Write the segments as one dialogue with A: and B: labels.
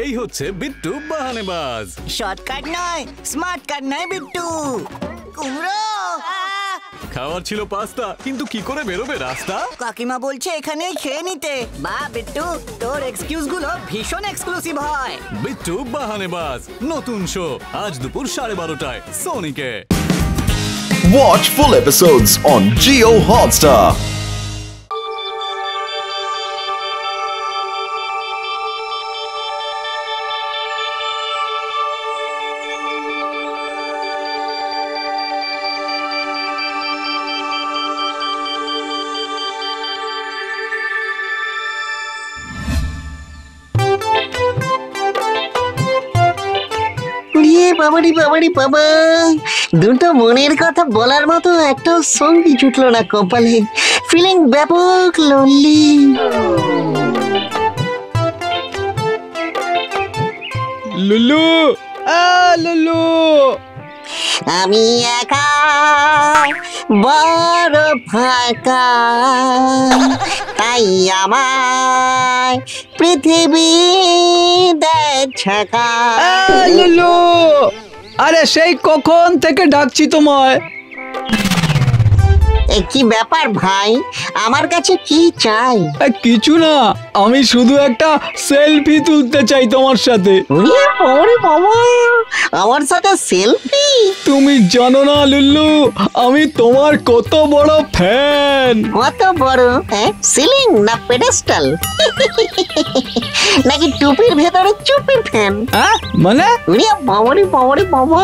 A: এই হচ্ছে বিট্টু বাহানেবাজ।
B: শর্টকাট নয়, স্মার্ট কাট নয় বিট্টু। কুমড়ো
A: খাওয়ার ছিল পাস্তা, কিন্তু কি করে বেরোবে রাস্তা?
B: কাকিমা বলছে এখানেই খেয়ে নিতে। বা বিট্টু, তোর এক্সকিউজ গুলো ভীষণ এক্সক্লুসিভ হয়।
A: বিট্টু বাহানেবাজ নতুন শো আজ দুপুর 12:30টায় সোনিকে।
C: Watch full episodes on Jio Hotstar.
D: বাবারি বাবারি বাবা, দুটো মনের কথা বলার মতো একটা সঙ্গী জুটলো না কপালে। ফিলিং ব্যাপক লোনলি।
E: লুলু, লুলু,
D: আমি একা বড় ফাঁকা, তাই আমার পৃথিবী দেখা।
E: লুলু, আরে সেই কখন থেকে ডাকছি তোমায়।
D: কি ব্যাপার ভাই, আমার কাছে কি চাই?
E: কিছু না, আমি শুধু একটা সেলফি তুলতে চাই তোমার সাথে।
D: আমার সাথে সেলফি?
E: তুমি জানো না লুল্লু, আমি তোমার কত বড় ফ্যান।
D: কত বড়? সিলিং না পেডেস্টাল? নাকি টুপির ভেতরে চুপির ফ্যান?
E: মানে?
D: বাবারে বাবারে বাবা,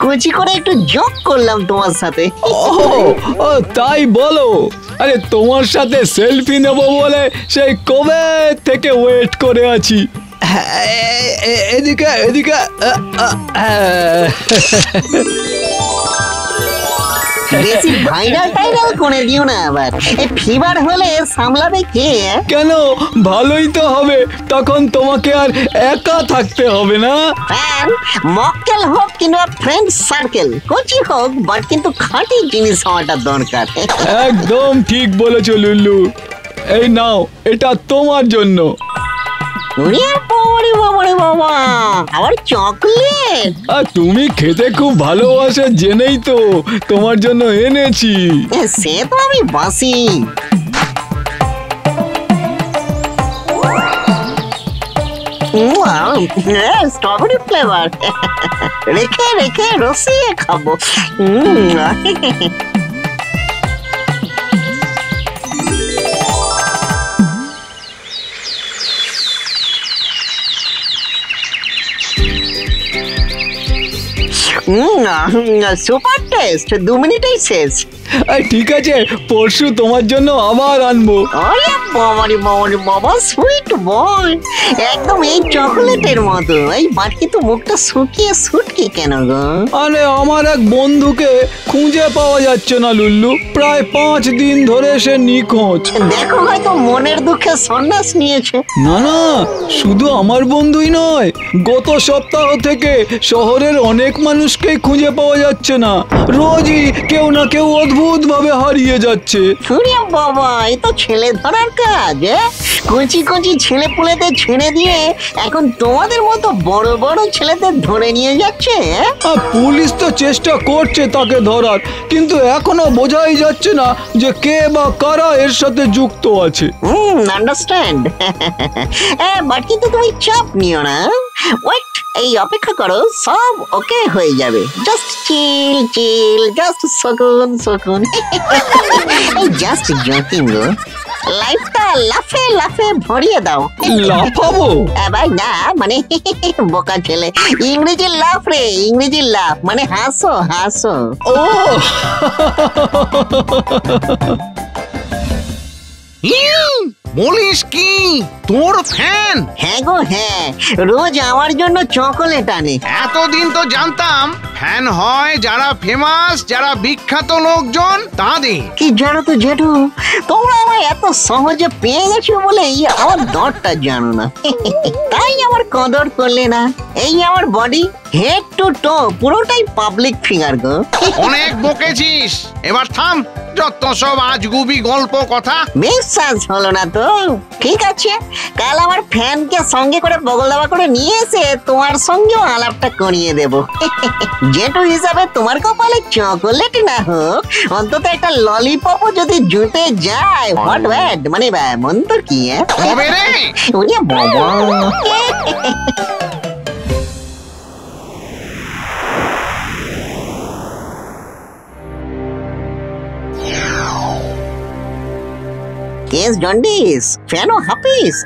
D: কুচি করে একটু যোগ করলাম তোমার সাথে।
E: ও তাই বলো? আরে তোমার সাথে সেলফি নেব বলে সেই কবে থেকে ওয়েট করে আছি। এদিকে এদিকে।
D: বেশি ভাইরাল টাইরাল করে দিও না আবার। এই ফিভার হলে সামলাবে কে?
E: কেন, ভালোই তো হবে, তখন তোমাকে আর একা থাকতে হবে না।
D: ফ্যান মক্কেল হোক কিংবা ফ্রেন্ড সার্কেল, কোচি হোক, বাট কিন্তু খাঁটি জিনিস হওয়াটা দরকার।
E: একদম ঠিক বলেছো লুল্লু। এই নাও, এটা তোমার জন্য।
D: আবার চকলেট?
E: আর তুমি খেতে খুব ভালোবাসো জেনেই তো তোমার জন্য এনেছি।
D: সে তো আমি বাসি। স্ট্রবেরি ফ্লেভার, রেখে রেখে রসিয়ে খাবো। সুপার টেস্ট, 2 মিনিটেই শেষ।
E: ঠিক আছে, পরশু তোমার জন্য আবার আনবো।
D: আরে বাবারে বাবারে বাবা, সুইট বয়, একদম এই চকলেটের মতো। এই বাটকি তো মুখটা শুকিয়ে সুটকি কেন গো?
E: আরে আমার এক বন্ধুকে খুঁজে পাওয়া যাচ্ছে না লুল্লু, প্রায় 5 দিন ধরে সে নিখোঁজ।
D: দেখো, হয়তো মনের দুঃখে সন্ন্যাস নিয়েছে।
E: না না, শুধু আমার বন্ধুই নয়, গত সপ্তাহ থেকে শহরের অনেক মানুষকেই খুঁজে পাওয়া যাচ্ছে না। রোজই কেউ না কেউ অদ্ভুত ভাবে হারিয়ে যাচ্ছে।
D: বাবা, এ তো ছেলে ধরার কাজ। কচি কচি ছেলে পুলেদের ছেড়ে দিয়ে এখন তোমাদের মতো বড় বড় ছেলেদের ধরে নিয়ে যাচ্ছে।
E: পুলিশ তো চেষ্টা করছে তাকে ধরার, কিন্তু এখনো বোঝাই যাচ্ছে না যে কে বা কারা এর সাথে যুক্ত আছে।
D: আন্ডারস্ট্যান্ড। বাট কিন্তু তুমি চাপ নিও না। ওয়েট, এই অপেক্ষা করো, সব ওকে হয়ে যাবে। জাস্ট চিল চিল, জাস্ট সুকুন সুকুন। জাস্ট জোকিং গো। লাইফটা লাফে লাফে ভরিয়ে দাও।
E: লাফাবো?
D: ভাই না, মানে বোকা ছেলে, ইংরেজি লাফ রে, ইংরেজি লাফ মানে হাসো হাসো।
E: ও
F: বলিস কি, তোর ফ্যান?
D: হ্যাঁ গো হ্যাঁ, রোজ আমার জন্য চকোলেট আনে।
F: এতদিন তো জানতাম ফ্যান হয় যারা ফেমাস, যারা বিখ্যাত লোকজন তাদের।
D: কি জানো তো জেঠু, তোমরা আমার এত সহজে পেয়ে গেছো বলেই আমার দরটা জানো না। তাই আমার কদর করলে না। এই আমার বডি হেড টু টো পুরোটাই পাবলিক ফিগার গো।
F: অনেক বকেছিস, এবার থাম, যত সব আজগুবি গল্প কথা।
D: বিশ্বাস হলো না তো? ঠিক আছে, কাল আমার ফ্যানকে সঙ্গে করে বগল দাবা করে নিয়ে এসে তোমার সঙ্গেও আলাপটা করিয়ে দেব। জেঠু হিসাবে তোমার কপালে চকোলেট না হোক, অন্তত একটা ললিপপও যদি জুটে যায়, হোয়াট ব্যাড, মানে মন্দ কি?
F: কবে রে?
D: ওরে বাবা! কেস জন্ডিস, ফ্যানও হাফিস।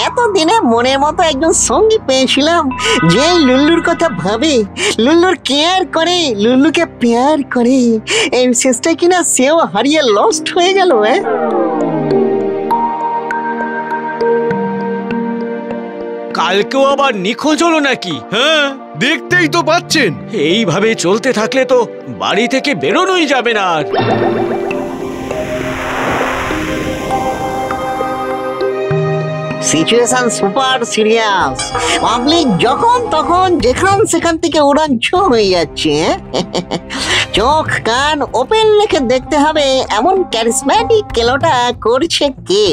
D: এতদিনে মনের মতো একজন সঙ্গী পেয়েছিলাম যে লুল্লুর কথা ভাবে, লুল্লুর কেয়ার করে, লুল্লুকে প্যার করে। এই শেষটা কিনা সেও হারিয়ে লস্ট হয়ে গেল।
G: কালকেও আবার নিখোঁজ হলো নাকি?
H: হ্যাঁ, দেখতেই তো পাচ্ছেন।
G: এইভাবে চলতে থাকলে তো বাড়ি থেকে বেরোনোই যাবে না আর।
D: Situation super serious. পাবলিক যখন তখন যেখান সেখান থেকে উড়াঞ্চ হয়ে যাচ্ছে। চোখ কান ওপেন রেখে দেখতে হবে এমন ক্যারিসম্যাটিক কেলোটা করছে কে।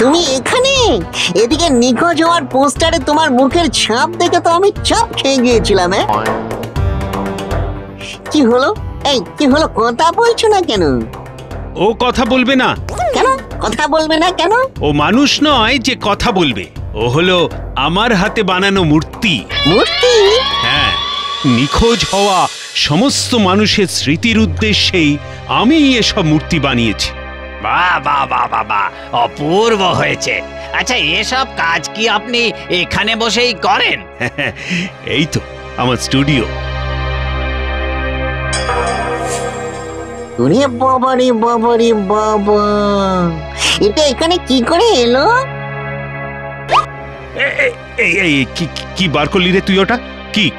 D: তুমি এখানে? এদিকে নিখোঁজ হওয়ার পোস্টারে তোমার মুখের ছাপ দেখে তো আমি চাপ খেয়ে গিয়েছিলাম। কি হলো? এই কি হলো, কথা বলছো না কেন?
H: ও কথা বলবে না।
D: কেন কথা বলবে না কেন?
H: ও মানুষ নয় যে কথা বলবে, ও হলো আমার হাতে বানানো মূর্তি।
D: মূর্তি?
H: হ্যাঁ, নিখোঁজ হওয়া সমস্ত মানুষের স্মৃতির উদ্দেশ্যেই আমি এসব মূর্তি বানিয়েছি।
I: বাহ বাহ বাহ বাহ বাহ, অপূর্ব হয়েছে। আচ্ছা, এসব কাজ কি আপনি এখানে বসেই করেন?
H: এই তো আমার স্টুডিও।
D: ওরে বাবা রে বাবা রে বাবা, এটা এখানে কি করে এলো?
H: এই কি বার করলি রে তুই? ওটা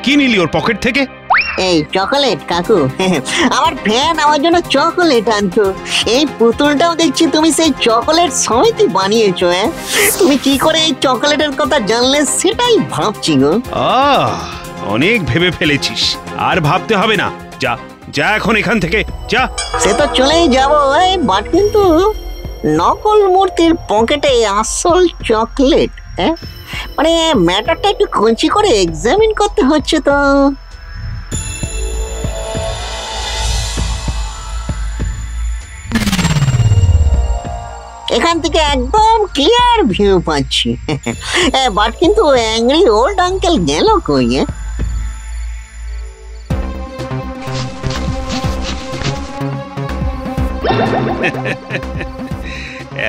H: কি নিলি ওর পকেট থেকে?
D: এই চকোলেট কাকু। আমার ফ্যান আমার জন্য চকোলেট আনতো। এই পুতুলটাও দেখছি তুমি সেই চকোলেট সমিতি বানিয়েছো। তুমি কি করে এই চকোলেটের কথা জানলে সেটাই ভাবছি গো।
H: অনেক ভেবে ফেলেছিস, আর ভাবতে হবে না। যা যা এখন এখান থেকে যা।
D: সে তো চলেই যাবো, বাট কিন্তু নকল মূর্তির পকেটে আসল চকলেট। মানে ম্যাটারটা একটু খুঁজি করে এক্সামিন করতে হচ্ছে তো। এখান থেকে একদম ক্লিয়ার ভিউ পাচ্ছি। বাট কিন্তু অ্যাংরি ওল্ড আঙ্কেল গেল কই?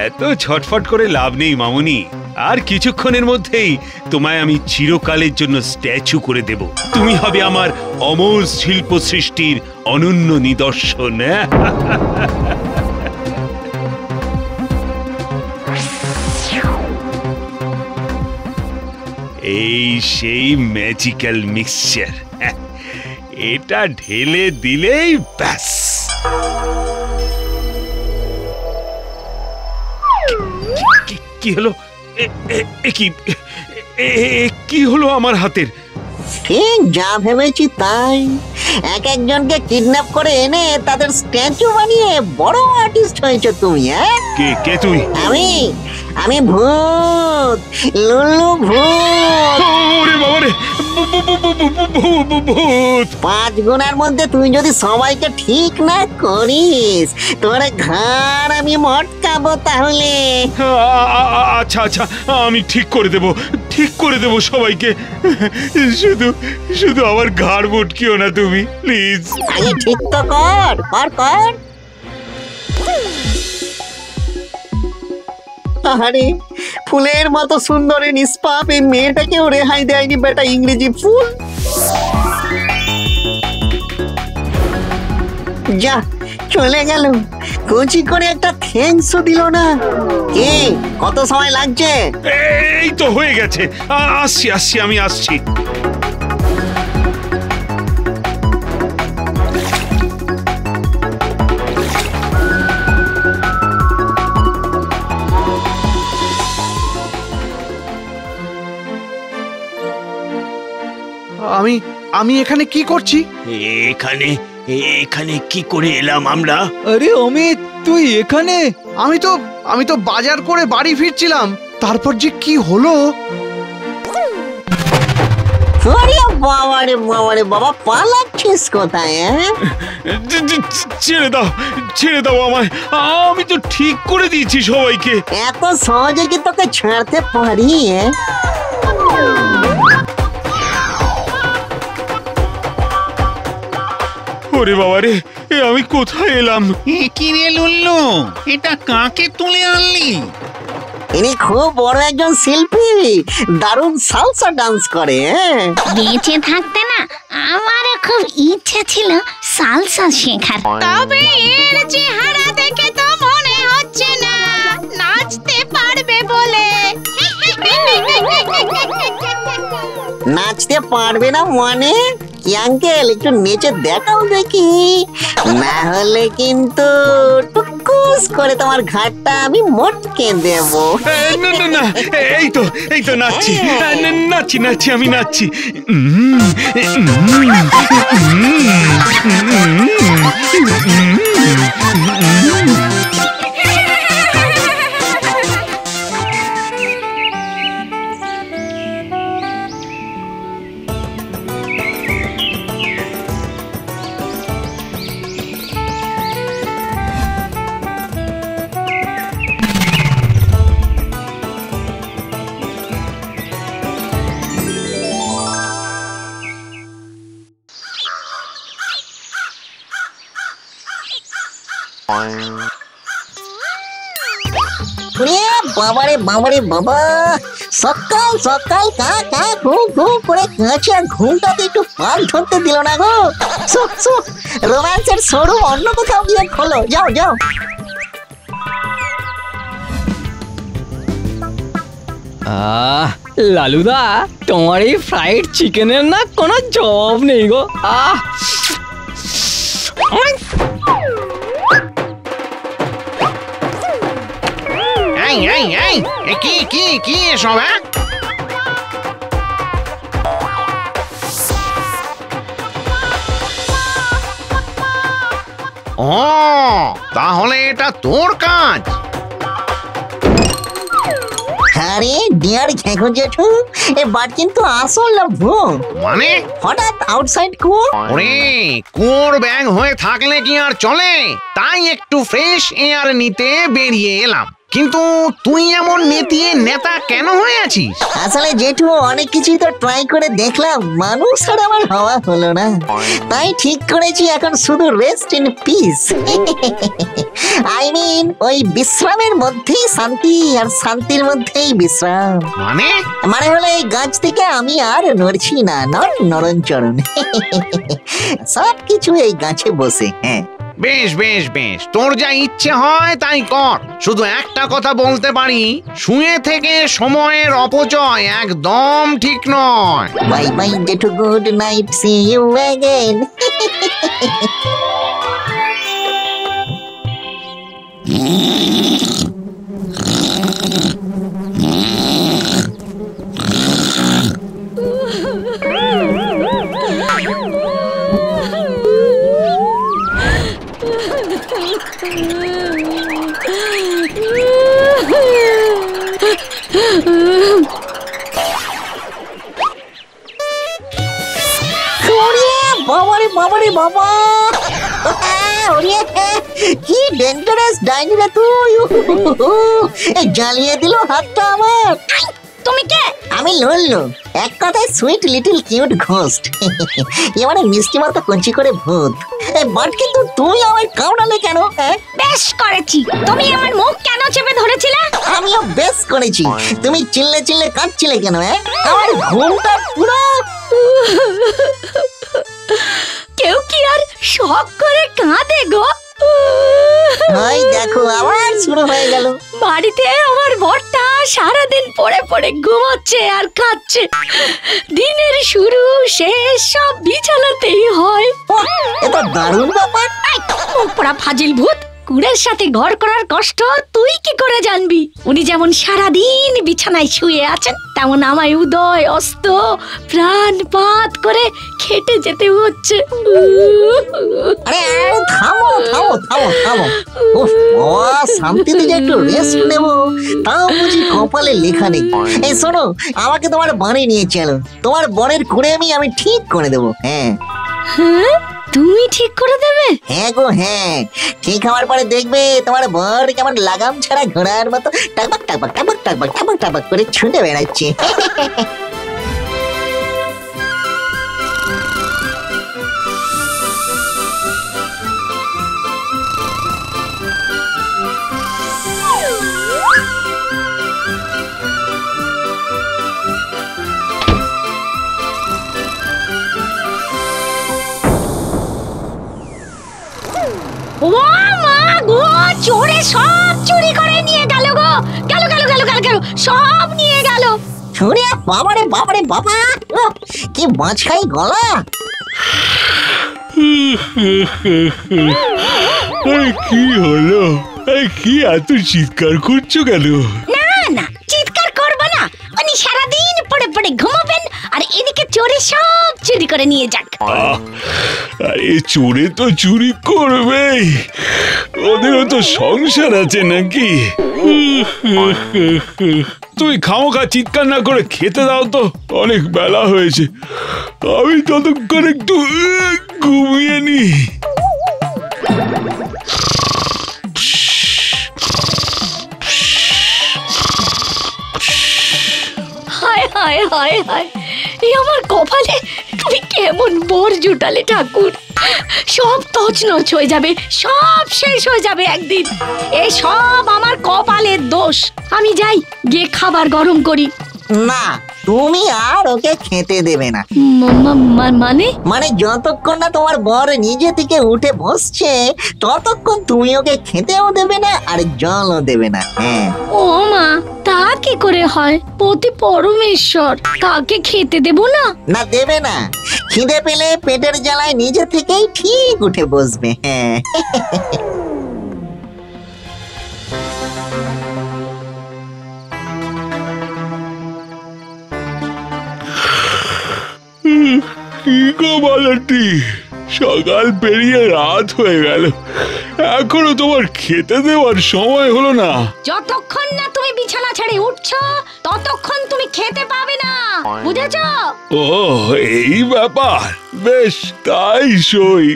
H: এত ছটফট করে লাভ নেই মামুনি, আর কিছুক্ষণের মধ্যেই তোমায় আমি চিরকালের জন্য স্ট্যাচু করে দেব। তুমি হবে আমার অমর শিল্প সৃষ্টির অনন্য নিদর্শন। এই সেই ম্যাজিক্যাল মিক্সচার, এটা ঢেলে দিলেই ব্যাস। কি হলো? কি হলো আমার হাতের?
D: ঠিক যা ভেবেছি তাই। একজনকে কিডন্যাপ করে এনে তাদের স্ট্যাচু বানিয়ে বড় আর্টিস্ট হয়েছে তুমি।
H: কে তুই?
D: আমি ভূত, লুল্লু ভূত।
H: ওরে বাবা রে, ভূত!
D: 5 গুণের মধ্যে তুই যদি সবাইকে ঠিক না করিস, তোর ঘাড় আমি মটকাবো তাহলে।
H: আচ্ছা আমি ঠিক করে দেব সবাইকে। শুধু আমার ঘাড় মটকিও না তুমি, প্লিজ।
D: আগে ঠিক তো কর। আরে ফুলের মতো সুন্দরী নিষ্পাপ এই মেয়েটাকেও রেহাই দেয়নি বেটা ইংরেজি ফুল। যা চলে গেল, কুচি করে একটা থ্যাঙ্কসও দিল না। কে কত সময় লাগছে?
H: এই তো হয়ে গেছে, আসছি আমি আসছি।
F: আমি আমি এখানে কি করছি?
G: এখানে এখানে কি করে এলাম আমরা?
E: আরে অমিত, তুই এখানে?
F: আমি তো বাজার করে বাড়ি ফিরছিলাম, তারপর যে কি হলো।
D: আরে বাবা রে বাবা রে বাবা, পালাচ্ছিস কোথায়?
H: ছেড়ে দাও আমায়, আমি তো ঠিক করে দিয়েছি সবাইকে।
D: এত সহজে কি তোকে ছাড়তে পারি?
H: ওরে বাবা রে, এ আমি কোথায় এলাম?
J: কি রে লুল্লু, এটা কাকে তুলে আনলি?
D: ইনি খুব বড় একজন শিল্পী, দারুণ সালসা ডান্স করে।
K: বেঁচে থাকতে না আমারও খুব ইচ্ছা ছিল সালসা শেখার, তবে এর চেহারা দেখে তো মনে হচ্ছে না নাচতে পারবে বলে।
D: নাচতে পারবে না মানে? কি আঙ্কেল, একটু নেচে দেখাও দেখি, না হলে কিন্তু টুকুস করে তোমার ঘাটটা আমি মটকে দেব।
H: না না না, এই তো নাচছি, আমি নাচছি।
D: বাবারে বাবারে বাবা, সকাল সকাল কা কা ঘু ঘু করে কাছে আর ঘুমটাতে একটু পাক ধরতে দিল না গো। সুখ সুখ রোম্যান্সের শুরু অন্য কোথাও গিয়ে খোলো, যাও যাও।
E: লালুদা, তোমার এই ফ্রাইড চিকেনের না কোনো জবাব নেই গো।
F: কি এসব? ও, তাহলে এটা তোর কাজ?
D: আরে ডিয়ার ঘেঘো জেঠু, এবার কিন্তু আসল ভুল।
F: মানে?
D: হঠাৎ আউটসাইড কুয়ো।
F: ওরে, কুয়োর ব্যাং হয়ে থাকলে কি আর চলে? তাই একটু ফ্রেশ এয়ার নিতে বেরিয়ে এলাম। কিন্তু তুই এমন নেতিয়ে নেতা কেন হয়ে আছিস?
D: আসলে জেঠু, অনেক কিছুই তো ট্রাই করে দেখলাম, মানুষ আর আমার হওয়া হলো না। তাই ঠিক করেছি এখন শুধু rest in peace. I mean, ওই বিশ্রামের মধ্যেই শান্তি, আর শান্তির মধ্যেই বিশ্রাম। মানে হলো এই গাছ থেকে আমি আর নড়ছি না, নরণচরণ। সব কিছু এই গাছে বসে। হ্যাঁ,
F: বেশ বেশ বেশ, তোর যা ইচ্ছে হয় তাই কর। শুধু একটা কথা বলতে পারি, শুয়ে থেকে সময়ের অপচয় একদম ঠিক নয়।
D: বাই বাই জেঠু, good night, see you again. বাবারে বাবারে বাবা, কি ডেঞ্জারাস ডাইনি রে তুই! জ্বালিয়ে দিল হাতটা আমার।
K: তুমি কে?
D: আমি লল্লু, এক কথায় সুইট লিটল কিউট ঘোস্ট। এবারে মিষ্টি মতো কঞ্চি করে ভূত। বাট কিন্তু তুই আমার কামড়ালে কেন?
K: বেশ করেছি। তুমি আমার মুখ কেন চেপে ধরেছিলে?
D: আমিও বেশ করেছি। তুমি চিল্লে চিল্লে কাঁদছিলে কেন? আমার ঘুমটা পুরো।
K: কেউ কি আর শখ করে কাঁদে গো?
D: ওই দেখো, আবার শুরু হয়ে গেল।
K: বাড়িতে আমার বরটা সারাদিন পড়ে পড়ে ঘুমাচ্ছে আর খাচ্ছে। দিনের শুরু শেষ সব বিছানাতেই হয়।
D: এটা দারুণ ব্যাপার।
K: পোড়া ফাজিল ভূত, কুড়ের সাথে ঘর করার কষ্ট তুই কি করে জানবি? উনি যেমন সারাদিন বিছানায় শুয়ে আছেন, তেমন আমায় উদয় অস্ত প্রাণপাত করে খেটে যেতে হচ্ছে।
D: আরে থামো থামো থামো থামো। উফ বাবা, শান্তিতে যে একটু রেস্ট নেব তাও বুঝি কপালে লেখা নেই। এই শোনো, আমাকে তোমার বাড়ি নিয়ে চলো, তোমার বনের কুড়ে আমি ঠিক করে দেবো। হ্যাঁ
K: হ্যাঁ, তুমি ঠিক করে দেবে?
D: হ্যাঁ গো হ্যাঁ, ঠিক হওয়ার পরে দেখবে তোমার বর কেমন লাগাম ছাড়া ঘোড়ার মতো টাকবাক টাকবাক টাকবাক টাকবাক টাকবাক টাকবাক করে ছুটে বেড়াচ্ছে।
K: ও মা গো, চোরে সব চুরি করে নিয়ে গেল গো। গেল গেল গেল গেল গেল, সব নিয়ে গেল।
D: ছুড়ে বাবারে বাবারে বাবা, কি মাছখাই গলা।
H: কি হলো? কি এত চিৎকার করছো কেন?
K: না না, চিৎকার করবো না। উনি সারাদিন পড়ে পড়ে ঘুমাবেন আর এদিকে চোরে সব চুরি করে নিয়ে যাক।
H: আরে চোরে তো চুরি করবেই, ওদেরও তো সংসার আছে নাকি? তুমি খামোখা চিৎকার না করে খেতে দাও তো, অনেক বেলা হয়েছে। আমি ততক্ষণ একটু ঘুমিয়ে নি।
K: হায় হায় হায় হায়, এই আমার কপালে তুমি কেমন বর জুটালে ঠাকুর। সব তছনছ হয়ে যাবে, সব শেষ হয়ে যাবে একদিন। এই সব আমার কপালের দোষ। আমি যাই, গিয়ে খাবার গরম করি।
D: না, তুমি আর ওকে খেতে দেবে না।
K: মানে?
D: মানে যতক্ষণ না তোমার বর নিজে থেকে উঠে বসছে ততক্ষণ তুমি ওকে খেতেও দেবে না আর জলও দেবে না। হ্যাঁ।
K: ও মা, তা কি করে হয়? পতি পরমেশ্বর, তাকে খেতে দেব না?
D: না, দেবে না। খিদে পেলে পেটের জ্বালায় নিজে থেকেই ঠিক উঠে বসবে। হ্যাঁ।
H: কি গো বালাটি, সকাল পেরিয়ে রাত হয়ে গেল, এখনো তোমার খেতে দেওয়ার সময় হলো না।
K: যতক্ষণ না তুমি বিছানা ছেড়ে উঠছো ততক্ষণ তুমি খেতে পাবে না, বুঝেছো?
H: ও, এই ব্যাপার। বেশ, তাই সই।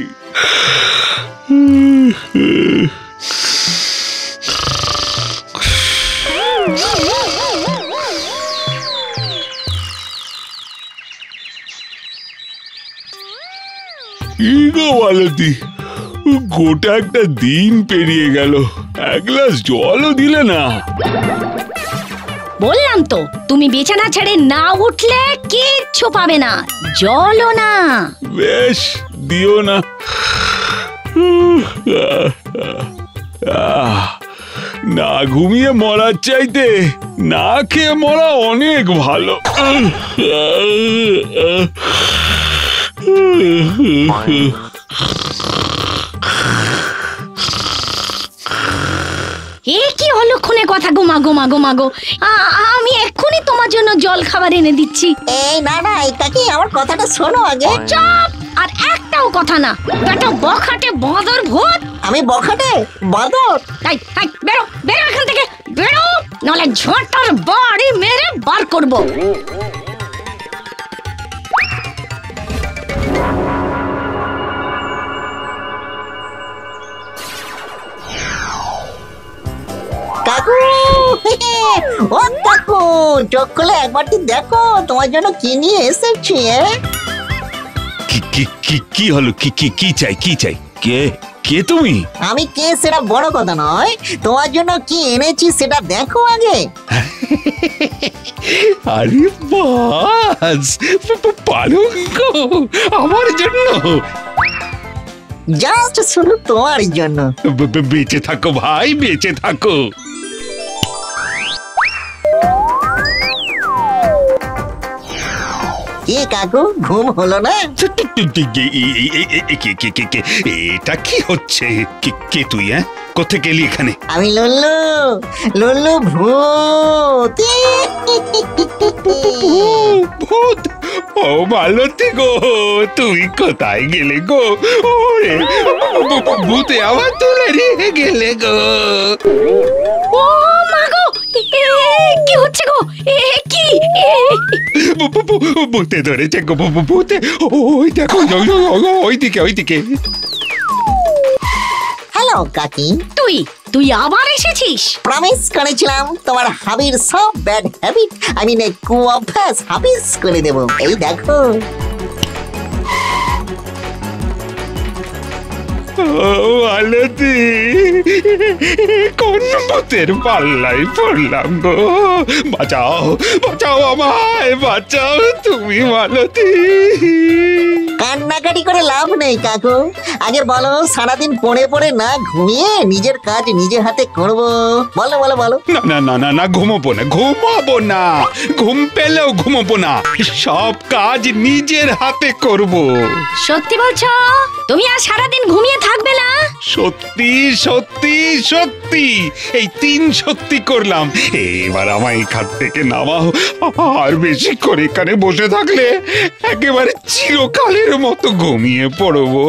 H: কি গো বালতি, গোটা একটা দিন পেরিয়ে গেল, এক গ্লাস জলও দিলে না।
K: বললাম তো, তুমি বিছানা ছেড়ে না উঠলে কিচ্ছু পাবে না, জলও না।
H: বেশ, দিও না। না ঘুমিয়ে মরার চাইতে না খেয়ে মরা অনেক ভালো।
K: এ কি অলক্ষণে কথা গো মাগো মাগো মাগো। আমি এক্ষুনি তোমার জন্য জল খাবার এনে দিচ্ছি।
D: এই না না, কাকি আমার কথাটা শোনো আগে।
K: চুপ, আর একটাও কথা না। বেটা বখাটে বাঁদর ভূত।
D: আমি বখাটে বাঁদর?
K: তাই তাই, বেরো বেরো এখান থেকে, বেরো, নাহলে ঝোঁটার বাড়ি মেরে বার করবো।
D: কাকু, ও কাকু, চোখ খুলে একবারটি দেখো তোমার জন্য কি নিয়ে এসেছি।
H: কি হলো? কি চাই? কি চাই? কে কে তুমি?
D: আমি কে সেটা বড় কথা নয়, তোমার জন্য কি এনেছি সেটা দেখো আগে।
H: আরে বাস, পালঙ্ক আমার জন্য?
D: জাস্ট শুধু তোমার জন্য।
H: বেঁচে থাকো ভাই, বেঁচে থাকো।
D: কি কাকু, ঘুম হলো না?
H: এটা কি হচ্ছে? কে তুই? কোথেকে এলি এখানে?
D: আমি লল্লু, লল্লু ভূত।
H: ভূত? ও মালতী গো, তুই কোথায় গেলে গো? ওরে ভূতে আবার তুলে নিয়ে গেলে গো।
K: ও মা গো, কি হচ্ছে গো? কি
H: ভূতে ধরেছে গো, ভূতে। ওই দেখো, ওইদিকে ওইদিকে।
D: হ্যালো কাকি,
K: তুই আবার এসেছিস?
D: প্রমিস করেছিলাম তোমার হাবির সব ব্যাড হ্যাবিট, আমি না কুঅভ্যাস হাবিস করে দেব। এই দেখো।
H: মালতী, কোন ভূতের পাল্লায় পড়লাম গো? বাঁচাও, বাঁচাও আমায়, বাঁচাও তুমি মালতী।
D: কান্নাকাটি করে লাভ নেই কাকু, আগে বলো সারাদিন পড়ে পড়ে না ঘুমিয়ে নিজের কাজ নিজে হাতে করব, বলো বলো বলো।
H: না না না না, ঘুমোবো না, ঘুমাবো না, ঘুম পেলেও ঘুমোবো না, সব কাজ নিজের হাতে করব।
K: সত্যি বলছো? তুমি আর সারাদিন ঘুমিয়ে থাকবে না?
H: সত্যি সত্যি সত্যি, এই 3 সত্যি করলাম। এবার আমায় এখান থেকে নামাও, আর বেশি করে এখানে বসে থাকলে একেবারে চিরকালের মতো ঘুমিয়ে পড়বো।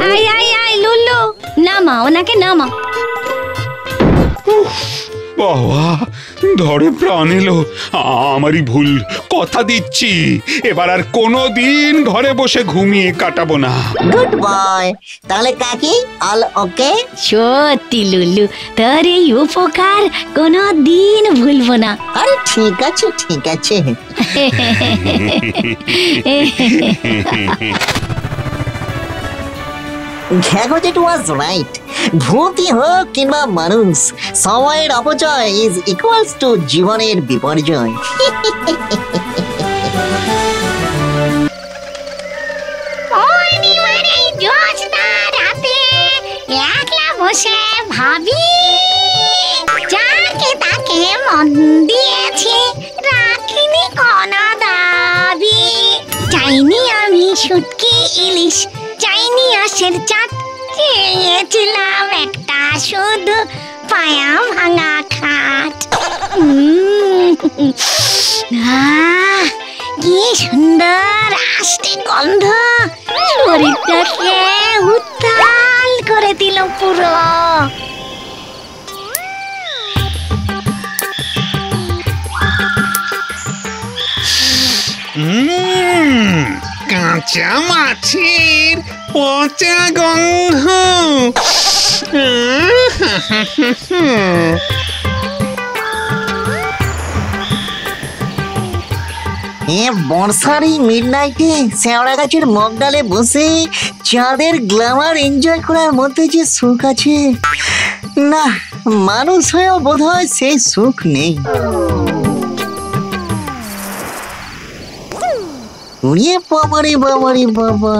K: আই আই আই লুল্লু, নামা ওনাকে, নামা।
H: বাবা, ধরে প্রাণ এলো, আমারই ভুল, কথা দিচ্ছি এবার আর কোনোদিন ঘরে বসে ঘুমিয়ে কাটাবো না।
D: গুড বয়, তাহলে কাকি অল ওকে?
K: সত্যি লুল্লু, তোর এই উপকার কোনো দিন ভুলবো না।
D: আরে ঠিক আছে ঠিক আছে। ঘ্যাগোজেট ওয়াজ রাইট, ভূতই হোক কিংবা মানুষ, সময়ের অপচয় ইজ ইকুয়ালস টু জীবনের বিপর্যয়।
K: একলা বসে ভাবি, যাকে তাকে মন দিয়েছি, রাখিনি কোনো দাবি। চাইনি আমি শুটকি ইলিশ, চাইনি আশের চাট, চেয়েছিলাম একটা শুধু পায়া ভাঙা খাট। কি সুন্দর আষ্টে গন্ধ, শরীরটাকে উত্তাল করে দিল পুরো।
J: কাঁচা মাছের পচা গন্ধ।
D: বর্ষার এই মিডনাইটে শেওড়া গাছের মগডালে বসে চাঁদের গ্ল্যামার এনজয় করার মধ্যে যে সুখ আছে, না মানুষ হয়েও বোধ হয় সেই সুখ নেই। বাবারে বাবারে বাবা,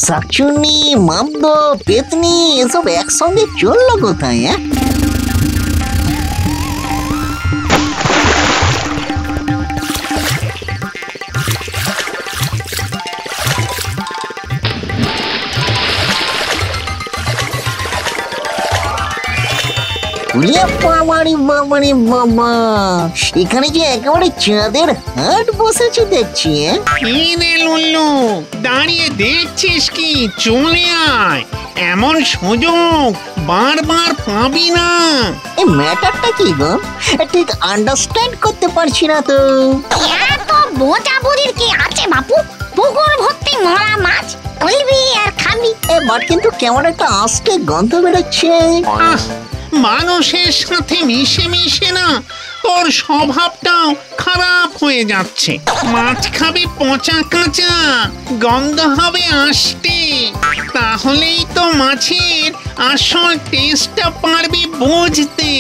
D: শাকচুন্নি, মামদ, পেতনি এসব একসঙ্গে চললো কোথায়? এখানে যে একেবারে চাঁদের হাট বসেছে দেখছি।
J: দাঁড়িয়ে দেখছিস কি? চলে আয়, এমন সুযোগ বারবার পাবি না।
D: এই ম্যাটারটা কি গো, ঠিক আন্ডারস্ট্যান্ড করতে পারছি না তো।
K: এত বোঝা বুঝির কি আছে বাপু? পুকুর ভর্তি মরা মাছ, তুলবি আর খাবি।
D: বাট কিন্তু কেমন একটা আস্তে গন্ধ বেরোচ্ছে।
J: মানুষের সাথে মিশে মিশে না তোর স্বভাবটাও খারাপ হয়ে যাচ্ছে। মাছ খাবি পচা কাঁচা, গন্ধ হবে আষ্টে, তাহলেই তো মাছের আসল টেস্টটা পারবি বুঝতে।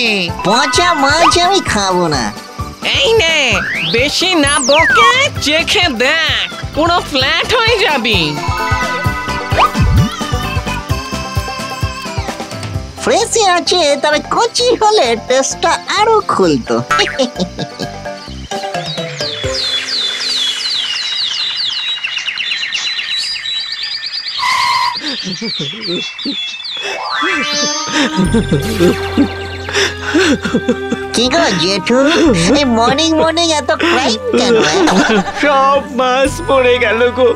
D: পচা মাছ আমি খাবো না।
L: এই নে, বেশি না বকে চেখে দেখ, পুরো ফ্ল্যাট হয়ে যাবি।
D: ফ্রেশই আছে, তবে কচি হলে টেস্টটা আরো খুলতো। কি গো জেঠু, এই মর্নিং মর্নিং এত ক্রাইম কেন?
G: সব মাছ মরে গেল গো,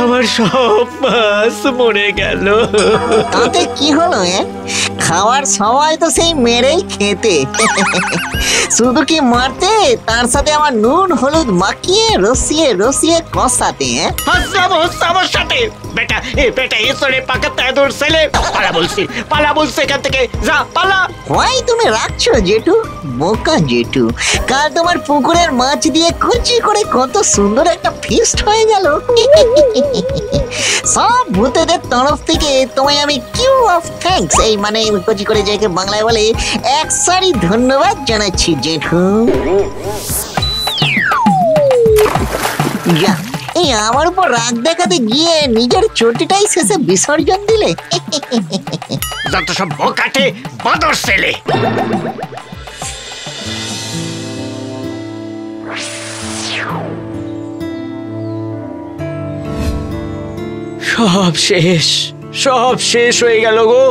G: আমার সব মাছ মরে গেল।
D: তাতে কি হলো? খাওয়ার সময় তো সেই মেরেই খেতে, শুধু কি মারতে, তার সাথে আমার নুন হলুদ মাখিয়ে রসিয়ে রসিয়ে কষাতে।
G: আমার সাথে বেটা বেটা এসরে পাকাতে তোর ছেলে, পালা বলছি এখান থেকে, যা পালা।
D: হয় তুমি রাখছো জেঠু, বোকা জেঠু। কাল তোমার পুকুরের মাছ দিয়ে কুচি করে কত সুন্দর একটা ফিস্ট হয়ে গেল। সব ভূতেদের তরফ থেকে তোমায় আমি কিউ অফ থ্যাঙ্কস, এই মানে কুচি করে যাকে বাংলায় বলে, এক সারি ধন্যবাদ জানাচ্ছি জেঠু। যা, এই আমার উপর রাগ দেখাতে গিয়ে নিজের চটিটাই শেষে বিসর্জন দিলে।
G: যত সব বোকাটে বাদর ছেলে। সব শেষ হয়ে গেল গো,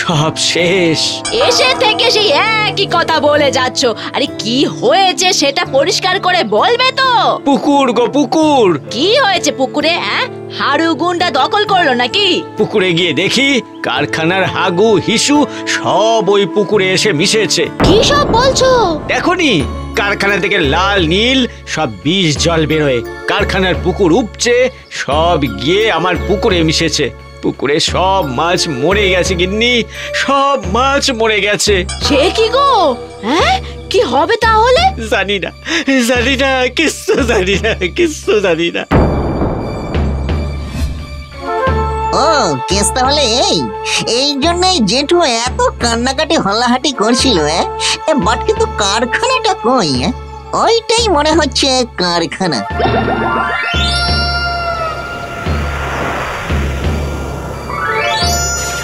G: সব শেষ।
M: এসে থেকে সেই একই কথা বলে যাচ্ছ। আরে কি হয়েছে সেটা পরিষ্কার করে বলবে তো?
G: পুকুর গো পুকুর।
M: কি হয়েছে পুকুরে? হাড়ু গুন্ডা দখল করলো নাকি?
G: পুকুরে গিয়ে দেখি কারখানার হাগু হিসু সব ওই পুকুরে এসে মিশেছে।
M: কি সব বলছো?
G: দেখোনি, কারখানা থেকে লাল নীল সব বিষ জল বেরোয়, কারখানার পুকুর উপচে সব গিয়ে আমার পুকুরে মিশেছে। পুকুরে সব মাছ মরে গেছে গিন্নি, সব মাছ মরে গেছে।
M: সে কি গো? কি হবে তাহলে?
G: জানি না, কিচ্ছু জানি না।
D: ও কেস তাহলে এই জন্যই জেঠু এত কান্নাকাটি হল্লাহাটি করছিল। বাট কিন্তু কারখানাটা কই? ওইটাই মনে হচ্ছে কারখানা।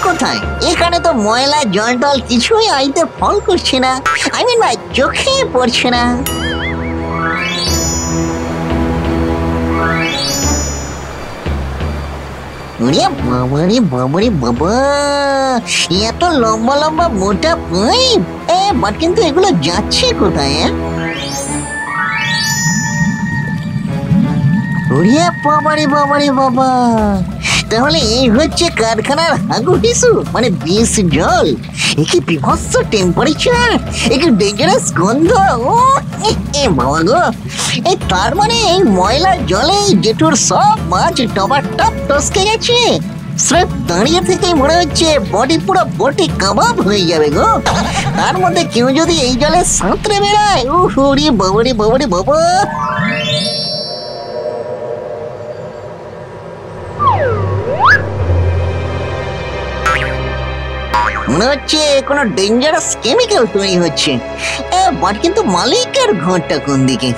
D: কোথায়? এখানে তো ময়লা জল টল কিছুই আইতে ফল করছে না, আই মিন ভাই চোখে পড়ছে না। বাবারে বাবা, এত লম্বা লম্বা মোটা পাইপ, বাট কিন্তু এগুলো যাচ্ছে কোথায়? বাবারে বাবা, তাহলে এই হচ্ছে কারখানার হাগু হিসু, মানে বিষ জল। কি বিভৎস টেম্পারেচার, কি ডেঞ্জারাস গন্ধ। বাবা গো, তার মানে এই ময়লা জলে জেঠুর সব মাছ টপার টপ টসকে গেছে। স্রেফ দাঁড়িয়ে থেকেই মনে হচ্ছে বডি পুরো বটি কাবাব হয়ে যাবে গো। তার মধ্যে কেউ যদি এই জলে সাঁতরে বেড়ায়, বাবারে বাবা। মনে হচ্ছে কোনো ডেঞ্জারাস কেমিক্যাল তৈরি হচ্ছে। বাট কিন্তু মালিকের ঘরটা কোন দিকে?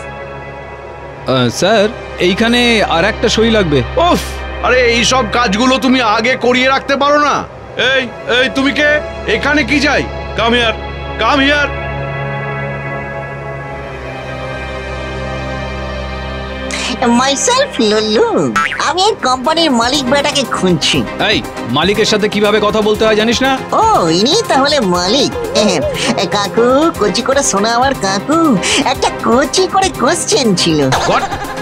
E: স্যার, এইখানে আর একটা সই লাগবে।
N: উফ, আরে এই সব কাজগুলো তুমি আগে করিয়ে রাখতে পারো না? এই তুমি কে? এখানে কি চাই? Come here.
D: মাইসেলফ লল্লু, আমি এই কোম্পানির মালিক বেটাকে খুঁজছি।
E: এই মালিকের সাথে কিভাবে কথা বলতে হয় জানিস না?
D: ও ইনি তাহলে মালিক। কাকু, কচি করে শোনা আমার কাকু, একটা কচি করে কোশ্চেন ছিল।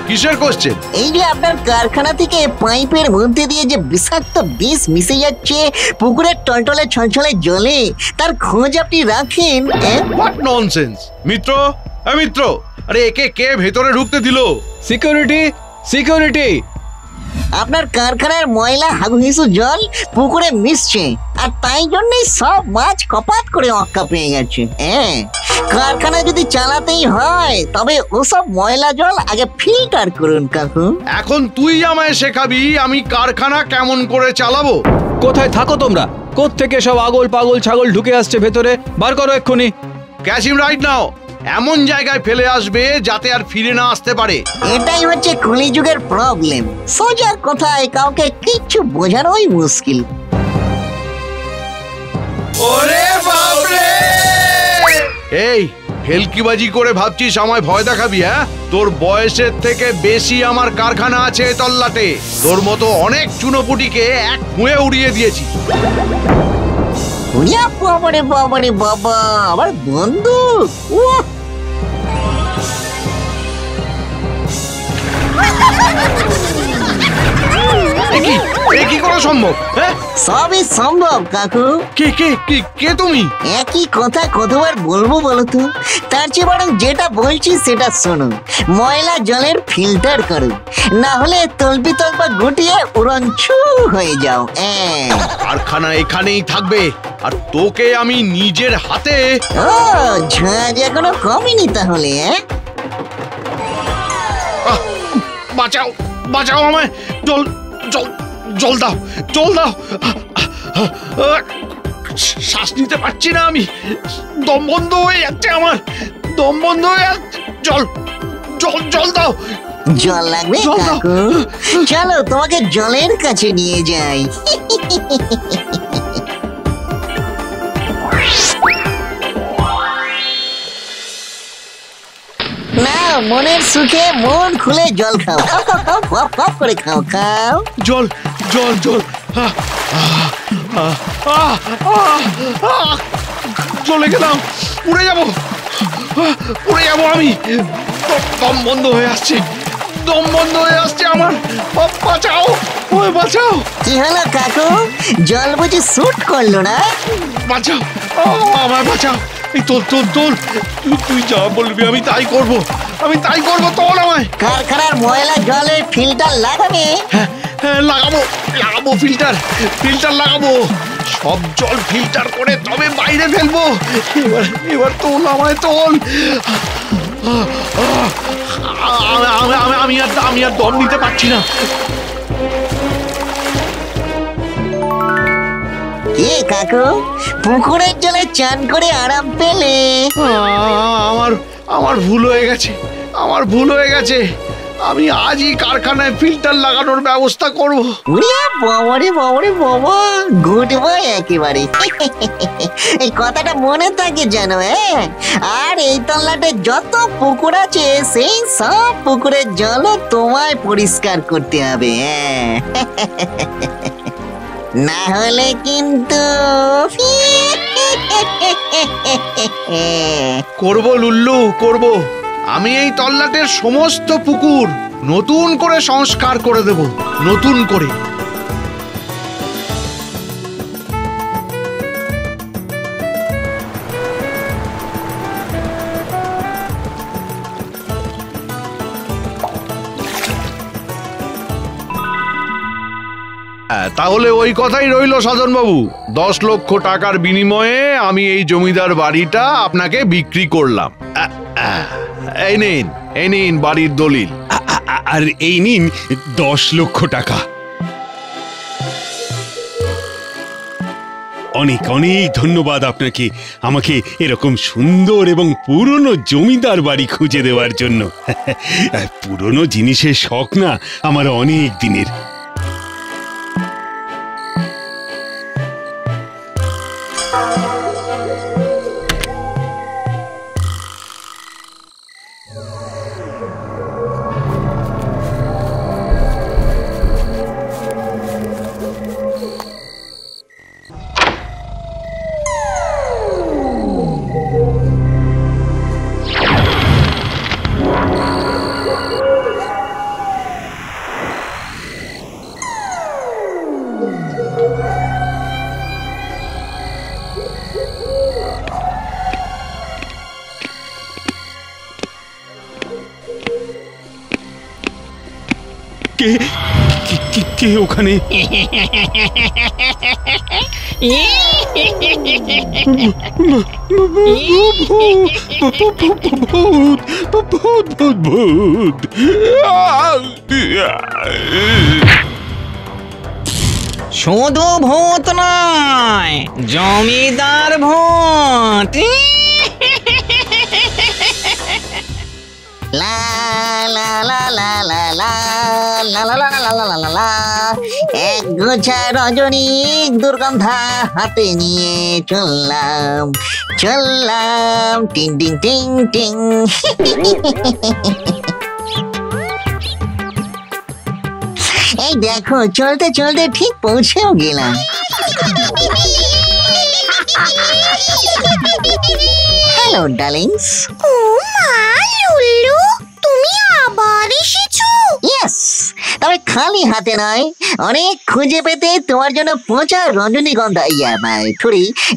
N: কিসের কোশ্চেন?
D: এই যে আপনার কারখানা থেকে পাইপের মধ্যে দিয়ে যে বিষাক্ত বিষ মিশে যাচ্ছে পুকুরের টলটলে ছলছলে জলে, তার খোঁজ আপনি রাখেন?
N: What nonsense! মিত্র, আরে একে কে ভেতরে ঢুকতে দিল?
E: সিকিউরিটি।
D: আপনার কারখানার ময়লা হাগুহিসু জল পুকুরে মিশছে, আর তাই জন্যই সব মাছ কপাত করে অক্কা পেয়ে গেছে। কারখানা যদি চালাতেই হয় তবে ওসব ময়লা জল আগে ফিল্টার করুন কাকু।
N: এখন তুই আমায় শেখাবি আমি কারখানা কেমন করে চালাবো?
E: কোথায় থাকো তোমরা? কোত্থেকে সব আগল পাগল ছাগল ঢুকে আসছে ভেতরে? বার করো এক্ষুনি।
N: ক্যাচ হিম রাইট নাও। এমন জায়গায় ফেলে আসবে যাতে আর ফিরে না আসতে পারে।
D: এটাই হচ্ছে কলিযুগের প্রবলেম। সোজা কথায় কাউকে কিচ্ছু বোঝানোই মুশকিল।
N: ওরে বাপরে! এই ভেলকিবাজি করে ভাবছিস আমায় ভয় দেখাবি? হ্যাঁ, তোর বয়সের থেকে বেশি আমার কারখানা আছে তল্লাটে। তোর মতো অনেক চুনোপুটিকে এক খুঁয়ে উড়িয়ে দিয়েছি।
D: বাবারে বাবারে বাবা, আমার বন্দুক!
N: কি করে সম্ভব?
D: সবই সম্ভব কাকু।
N: কে কে কে কে তুমি?
D: একই কথা কতবার বলবো বলো তো? তার চেয়ে বরং যেটা বলছি সেটা শোনো। ময়লা জলের ফিল্টার করো, না হলে তলপি তলপা গুটিয়ে উড়নছু হয়ে যাও।
N: কারখানা এখানেই থাকবে, আর তোকে আমি নিজের হাতে।
D: ও ঝাঁজ এখনো কমেনি তাহলে?
N: বাঁচাও বাঁচাও আমায়, জল জল জল দাও, জল দাও। শ্বাস নিতে পারছি না আমি, দম বন্ধ হয়ে যাচ্ছে আমার, দম বন্ধ হয়ে যাচ্ছে। জল জল জল দাও।
D: জল লাগবে কাকু? চলো তোমাকে জলের কাছে নিয়ে যাই। না, মনের সুখে মন খুলে জল খাও, খাও খাও খাও, পপ পপ করে খাও, খাও।
N: জল জল জল, চলে গেলাম, উড়ে যাবো, উড়ে যাবো আমি। দম বন্ধ হয়ে আসছে, দম বন্ধ হয়ে আসছে আমার। বাঁচাও, ওই বাঁচাও।
D: কি হলো কাকু, জল বুঝি স্যুট করলো না?
N: বাঁচাও, আমায় বাঁচাও। এই তোল তোল তোল, তুই যা বলবি আমি তাই করব, আমি তাই করব। তোল আমায়।
D: কারখানার ময়লা জলের ফিল্টার লাগাবে?
N: হ্যাঁ লাগাবো, লাগাবো ফিল্টার, ফিল্টার লাগাবো। সব জল ফিল্টার করে তবে বাইরে ফেলবো। এবার এবার তোল আমায়, তোল। আমি আর দম নিতে পারছি না।
D: কে কাকু, পুকুরের জলে চান করে আরাম পেলে?
N: আমার ভুল হয়ে গেছে, আমার ভুল হয়ে গেছে। আমি আজই কারখানায় ফিল্টার লাগানোর ব্যবস্থা করব।
D: বাবারে বাবারে বাবা, গুড বয় একেবারে। এই কথাটা মনে থাকে জানো? আর এই তল্লাটে যত পুকুর আছে সেই সব পুকুরের জলও তোমায় পরিষ্কার করতে হবে। না হলে কিন্তু
N: করব লুল্লু, করব। আমি এই তল্লাটের সমস্ত পুকুর নতুন করে সংস্কার করে দেব, নতুন করে। তাহলে ওই কথাই রইল সাধন বাবু, 10 লক্ষ টাকার বিনিময়ে আমি এই জমিদার বাড়িটা আপনাকে বিক্রি করলাম। এই নিন, এই নিন বাড়ির দলিল।
H: আর এই নিন 10 লক্ষ টাকা। অনেক অনেক ধন্যবাদ আপনাকে, আমাকে এরকম সুন্দর এবং পুরনো জমিদার বাড়ি খুঁজে দেওয়ার জন্য। পুরনো জিনিসের শখ না আমার অনেক দিনের। কে ওখানে?
L: শুধু ভূত নয়, জমিদার ভূত।
D: লা লা লা লা লা লা লা লা লা লা লা লা লা লা। এক গোছা রজনী দুর্গন্ধা হাতে নিয়ে চললাম চললাম টিং টিং টিং টিং। এই দেখো চলতে চলতে ঠিক পৌঁছেও গেলাম। Hello Darlings.
K: ও মা লুল্লু, তুমি আবার এসেছো?
D: ইয়েস, তবে খালি হাতে নয়, অনেক খুঁজে পেতে তোমার জন্য পচা রজনীগন্ধা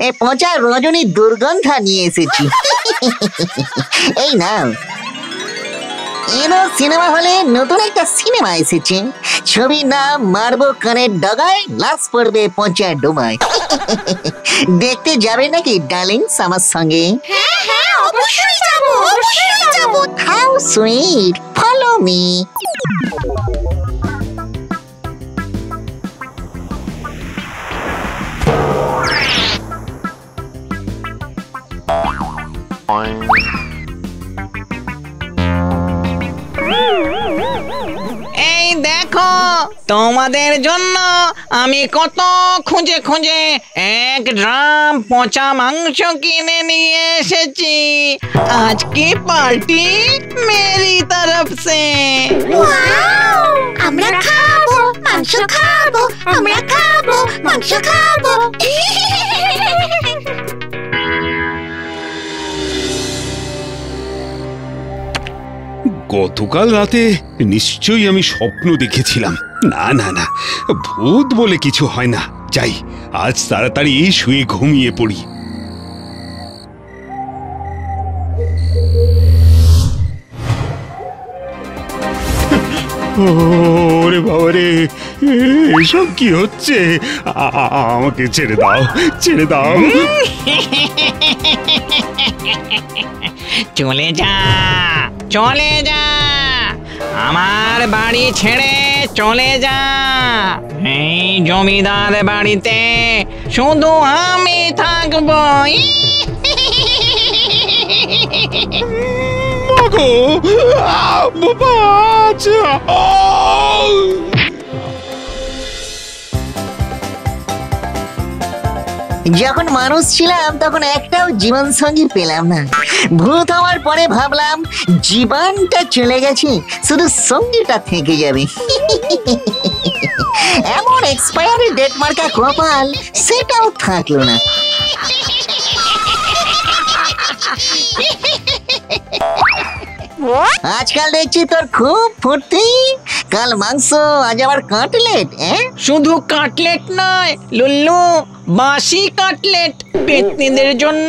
D: এই পচা রজনী দুর্গন্ধা নিয়ে এসেছি। এই নাও। এনো সিনেমা হলে নতুন একটা সিনেমা এসেছে, ছবির নাম মারবো কানের ডগায়, লাশ পড়বে পচা ডোমায়। দেখতে যাবে নাকি ডার্লিংস আমার সঙ্গে?
K: হ্যাঁ হ্যাঁ, অবশ্যই যাব, অবশ্যই যাব।
D: How sweet, follow me.
L: এই দেখো, তোমাদের জন্য আমি কত খুঁজে খুঁজে এক ড্রাম পচা মাংস কিনে নিয়ে এসেছি। আজ কি পার্টি মেরি তরফ সে।
K: আমরা খাবো মাংস, খাবো আমরা, খাবো মাংস, খাবো।
H: গতকাল রাতে নিশ্চয়ই আমি স্বপ্ন দেখেছিলাম। না না না, ভূত বলে কিছু হয় না। যাই, আজ তাড়াতাড়ি শুয়ে ঘুমিয়ে পড়ি। ওরে বাবা রে, এসব কি হচ্ছে? আমাকে ছেড়ে দাও, ছেড়ে দাও।
L: চলে যা, চলে যা, আমার বাড়ি ছেড়ে চলে যা। এই জমিদার বাড়িতে শুধু আমি থাকবো।
H: মাগো,
D: যখন মানুষ ছিলাম তখন একটাও জীবন সঙ্গী পেলাম না। ভূত হওয়ার পরে ভাবলাম জীবনটা চলে গেছে, শুধু সঙ্গীটা থেকে যাবে। এমন এক্সপায়ারি ডেট মার্কা কপাল, সেটাও থাকলো না। আজকাল দেখছি তোর খুব ফুর্তি, কাল মাংস, আজ আবার কাটলেট।
L: শুধু কাটলেট নয় লুল্লু, বাসি কাটলেট। পেতনিদের জন্য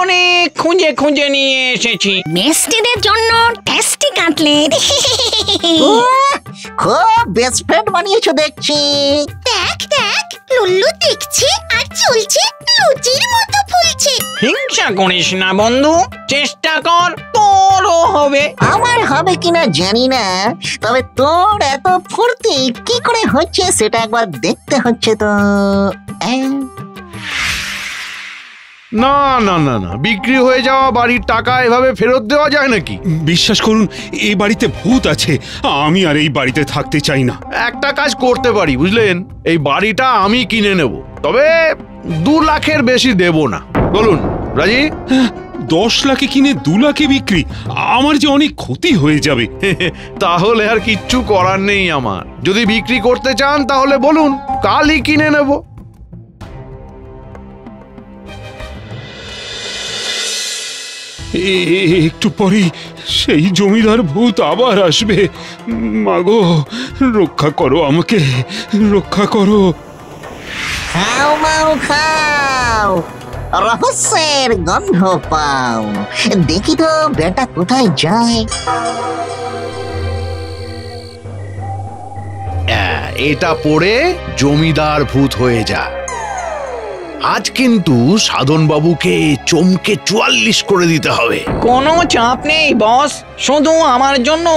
L: অনেক খুঁজে খুঁজে নিয়ে এসেছি।
K: মিষ্টিদের জন্য টেস্টি কাটলেট।
D: খুব বেস্ট ফ্রেন্ড বানিয়েছো দেখছি।
K: দেখ দেখ, লুল্লু দেখছে আর চলছে লুচির মতো ফুলছে।
L: হিংসা করিস না বন্ধু, চেষ্টা কর, তোরও হবে।
D: আমার হবে কিনা জানি না, তবে তোর এত ফুর্তি কি করে হচ্ছে সেটা একবার দেখতে হচ্ছে তো।
N: না না না না, বিক্রি হয়ে যাওয়া বাড়ির টাকা এভাবে ফেরত দেওয়া যায় নাকি?
H: বিশ্বাস করুন, এই বাড়িতে ভূত আছে। আমি আর এই বাড়িতে থাকতে চাই না।
N: একটা কাজ করতে পারি বুঝলেন, এই বাড়িটা আমি কিনে নেব, তবে 2 লাখের বেশি দেব না। বলুন রাজি?
H: 10 লাখে কিনে 2 লাখে বিক্রি? আমার যে অনেক ক্ষতি হয়ে যাবে।
N: তাহলে আর কিচ্ছু করার নেই আমার। যদি বিক্রি করতে চান তাহলে বলুন, কালই কিনে নেব।
H: একটু পরেই সেই জমিদার ভূত আবার আসবে। মাগো, রক্ষা করো আমাকে, রক্ষা করো।
D: খাও মাও খাও, রহস্যের গন্ধ পাও। দেখি তো বেটা কোথায় যায়।
N: এটা পড়ে জমিদার ভূত হয়ে যা। আজ কিন্তু সাধন বাবুকে চমকে 44 করে দিতে হবে।
L: কোনো চাপ নেই বস, শুধু আমার জন্য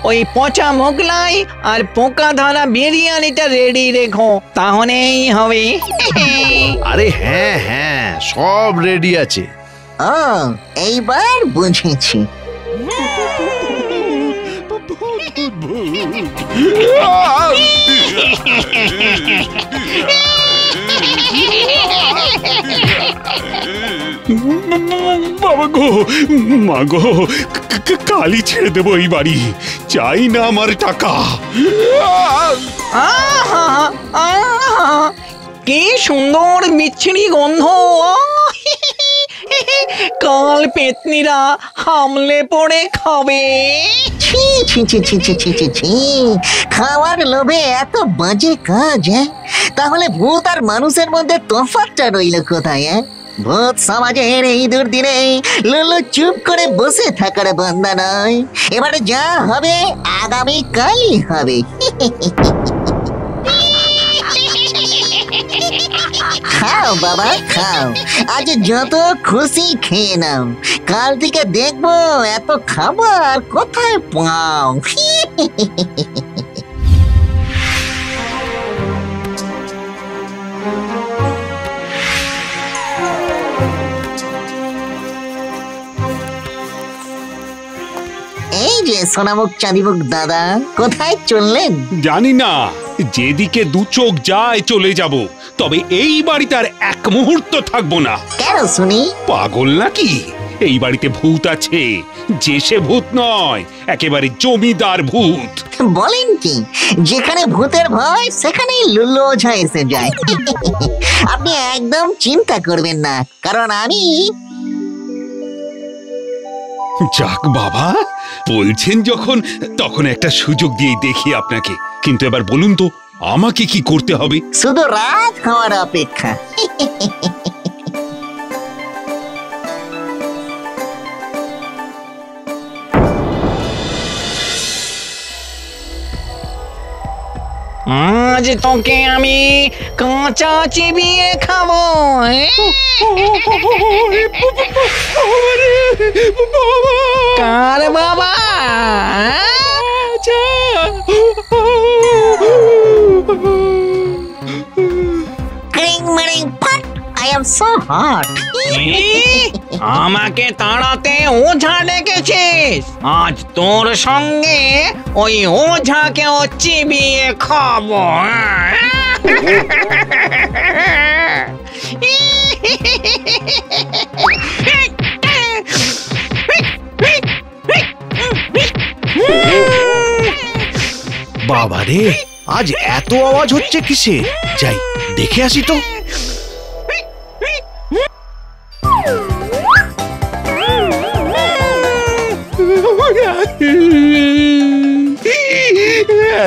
L: ওই পচা মোগলাই আর পোকা ধরা বিরিয়ানিটা রেডি রেখো, তাহলেই হবে।
N: আরে হ্যাঁ হ্যাঁ, সব রেডি আছে।
D: ও, এইবার বুঝেছি।
H: বাবা গো, মা গো, কালই ছেড়ে দেবো এই বাড়ি, চাই না আমার টাকা।
L: আহা, আহা, কি সুন্দর বিচ্ছিরি গন্ধ। কাল পেতনিরা হামলে পড়ে খাবে।
D: ছি ছি ছি ছি ছি ছি ছি ছি, খাওয়ার লোভে এত বাজে কাজ। তাহলে ভূত আর মানুষের মধ্যে তফাৎটা রইল কোথায়? ভূত সমাজের এই দুর্দিনে লুলু চুপ করে বসে থাকার বান্দা নয়। এবারে যা হবে আগামী কালই হবে। খাও বাবা খাও, আজ যত খুশি খেয়ে নাও, কাল থেকে দেখবো এত খাবার কোথায় পাও। এই যে সোনামুখ চাঁদিমুখ দাদা, কোথায় চললেন?
H: জানি না, যেদিকে দু চোখ যায় চলে যাব, তবে এই বাড়িতে আর এক মুহূর্ত থাকবো না।
D: কেন শুনি?
H: পাগল নাকি? এই বাড়িতে ভূত আছে, যে সে ভূত নয়, একেবারে জমিদার ভূত।
D: বলেন কি? যেখানে ভূতের ভয় সেখানেই লুল্লু ওঝা এসে যায়। আপনি একদম চিন্তা করবেন না, কারণ আমি।
H: যাক বাবা, বলছেন যখন, তখন একটা সুযোগ দিয়ে দেখি আপনাকে। কিন্তু এবার বলুন তো, আমাকে কি করতে হবে?
D: শুধু রাত হওয়ার অপেক্ষা।
L: আজ তোকে আমি কাঁচা চিবিয়ে খাবো। কার বাবা?
D: I am so hot.
L: আমাকে তাড়াতে ওঝা ডেকেছিস? আজ তোর সঙ্গে ওই ওঝাকেও চিবিয়ে খাবো।
F: বাবা রে, আজ এত আওয়াজ হচ্ছে কিসে? যাই দেখে আসি তো।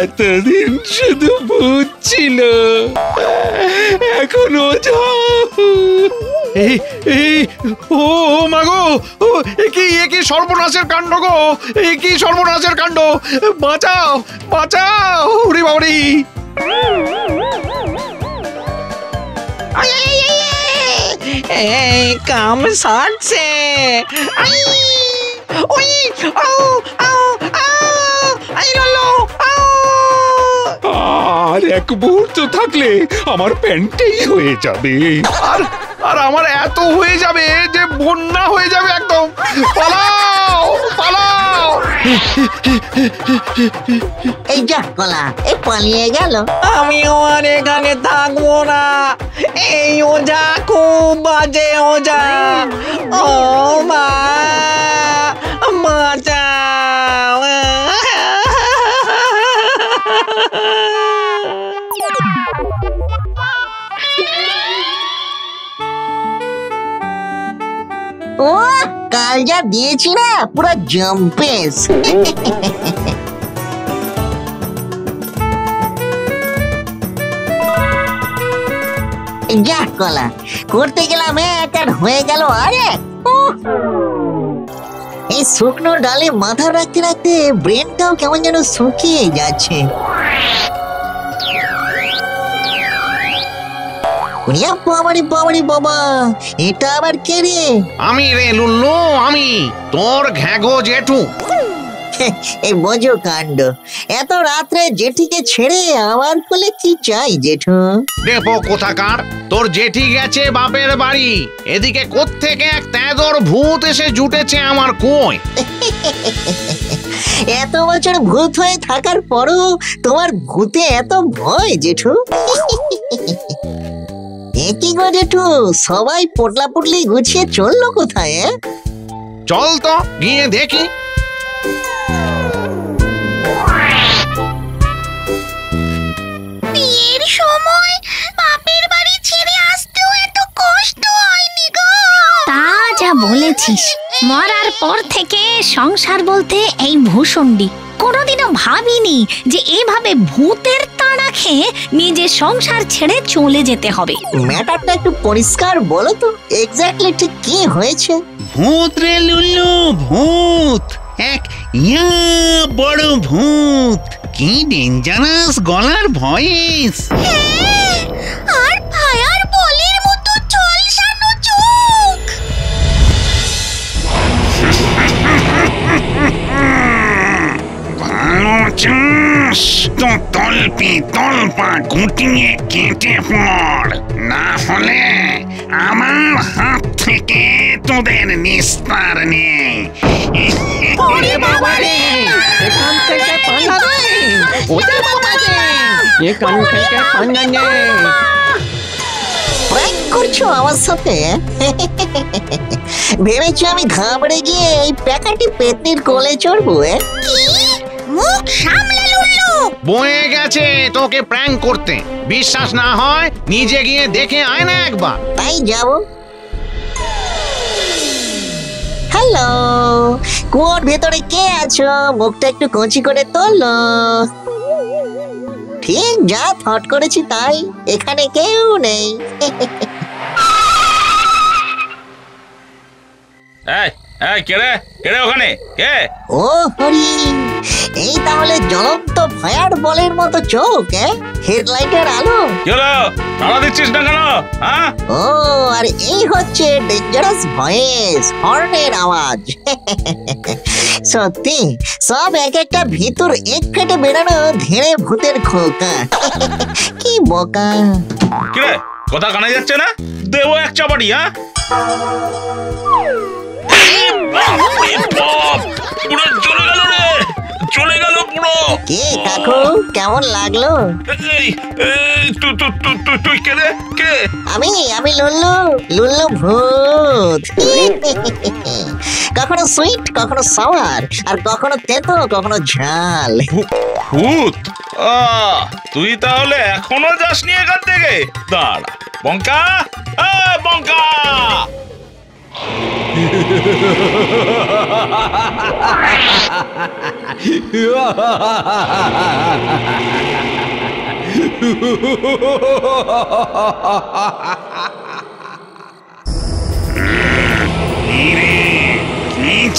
H: এতদিন শুধু ভূত ছিল, এখন ওঝা।
N: ও মাগো, একই সর্বনাশের কাণ্ড গো, একই সর্বনাশের কাণ্ড। বাঁচাও বাঁচাও, ওরে বাবারি।
L: এই কাম সারছে।
H: আর এক মুহূর্ত থাকলে আমার প্যান্টেই হয়ে যাবে।
N: আর আমার এত হয়ে যাবে যে বন্যা হয়ে যাবে একদম। পালাও পালাও।
D: এই যা কলা, এই পালিয়ে গেল।
L: আমিও আর এখানে থাকবো না। এই ওঝা খুব বাজে ওঝা। ও মা, বাঁচাও।
D: ও কাল যা দিয়েছি না, পুরো জম্পেস। যা কলা, করতে গেলাম এক আর হয়ে গেল আরেক। এই শুকনো ডালে মাথা রাখতে রাখতে ব্রেনটাও কেমন যেন শুকিয়ে যাচ্ছে। বাবা, এটা আবার কে রে?
F: আমি রে লুল্লু, আমি তোর ঘ্যাগো জেঠু।
D: এই বোঝো কাণ্ড, এত রাত্রে জেঠিকে ছেড়ে আমার কোলে কি চাই জেঠু?
F: দেখো কোথাকার, তোর জেঠি গেছে বাপের বাড়ি, এদিকে কোত্থেকে এক তেদর ভূত এসে জুটেছে আমার কোয়।
D: এত বছর ভূত হয়ে থাকার পরও তোমার ভূতে এত ভয় জেঠু? একই গো জেঠু, সবাই পোটলা পুটলি গুছিয়ে চললো কোথায়?
F: চল তো গিয়ে দেখি।
K: বিয়ের সময় বাপের বাড়ি ছেড়ে আসতেও এত কষ্ট হয়নি গো। তা যা বলেছিস, মরার পর থেকে সংসার বলতে এই ভূষণ্ডি। কোনোদিনও ভাবিনি যে এভাবে ভূতের তাড়া খেয়ে নিজের সংসার ছেড়ে চলে যেতে হবে।
D: ম্যাটারটা একটু পরিষ্কার বলো তো, এক্স্যাক্টলি ঠিক কি হয়েছে?
J: ভূত রে লুল্লু, ভূত। এক ইয়া বড় ভূত। কি ডেঞ্জারাস গলার ভয়েস।
K: আর ফায়ার বলের মতো ঝলসানো চোখ।
J: ভালো চাস তো তলপা গুটিয়ে কেটে পড়, না হলে আমার হাত থেকে তোদের নিস্তার নেই।
D: প্র্যাঙ্ক করছো আমার সাথে? ভেবেছো আমি ঘাবড়ে গিয়ে এই প্যাকাটি পেতনির কোলে চড়বো?
K: মুখ সামলে লুল্লু।
F: বয়ে গেছে তোকে প্র্যাঙ্ক করতে। বিশ্বাস না হয় নিজে গিয়ে দেখে আয় না একবার।
D: তাই যাব। হ্যালো, কুয়োর ভেতরে কে আছো? মুখটা একটু কচি করে তোলো। ঠিক যা থট করেছি তাই, এখানে কেউ নেই।
A: ওখানে কে?
D: ও হরি, এই তাহলে জ্বলন্ত ফায়ার বলের মতো চোখ, হেডলাইটের আলো।
A: তাড়া দিচ্ছিস না কেন?
D: ও, আর এই হচ্ছে ডেঞ্জারাস ভয়েস, হর্নের আওয়াজ। সত্যি সব এক একটা ভিতর এক ফেটে বেরানো ধেড়ে ভূতের খোকা। কি বোকা।
A: কিরে, কথা কানে যাচ্ছে না? দেবো এক চাপাটি। পুরো চলে গেল রে, চলে গেল পুরো।
D: কে কাকু, কেমন লাগলো?
A: তুই কে রে? কে?
D: আমি লুল্লু ভূত। কখনো সুইট, কখনো সাওয়ার, আর কখনো তেতো, কখনো ঝাল।
A: ভূত? তুই তাহলে এখনো যাসনি এখান থেকে? দাঁড়া বঙ্কা, বঙ্কা।
J: কি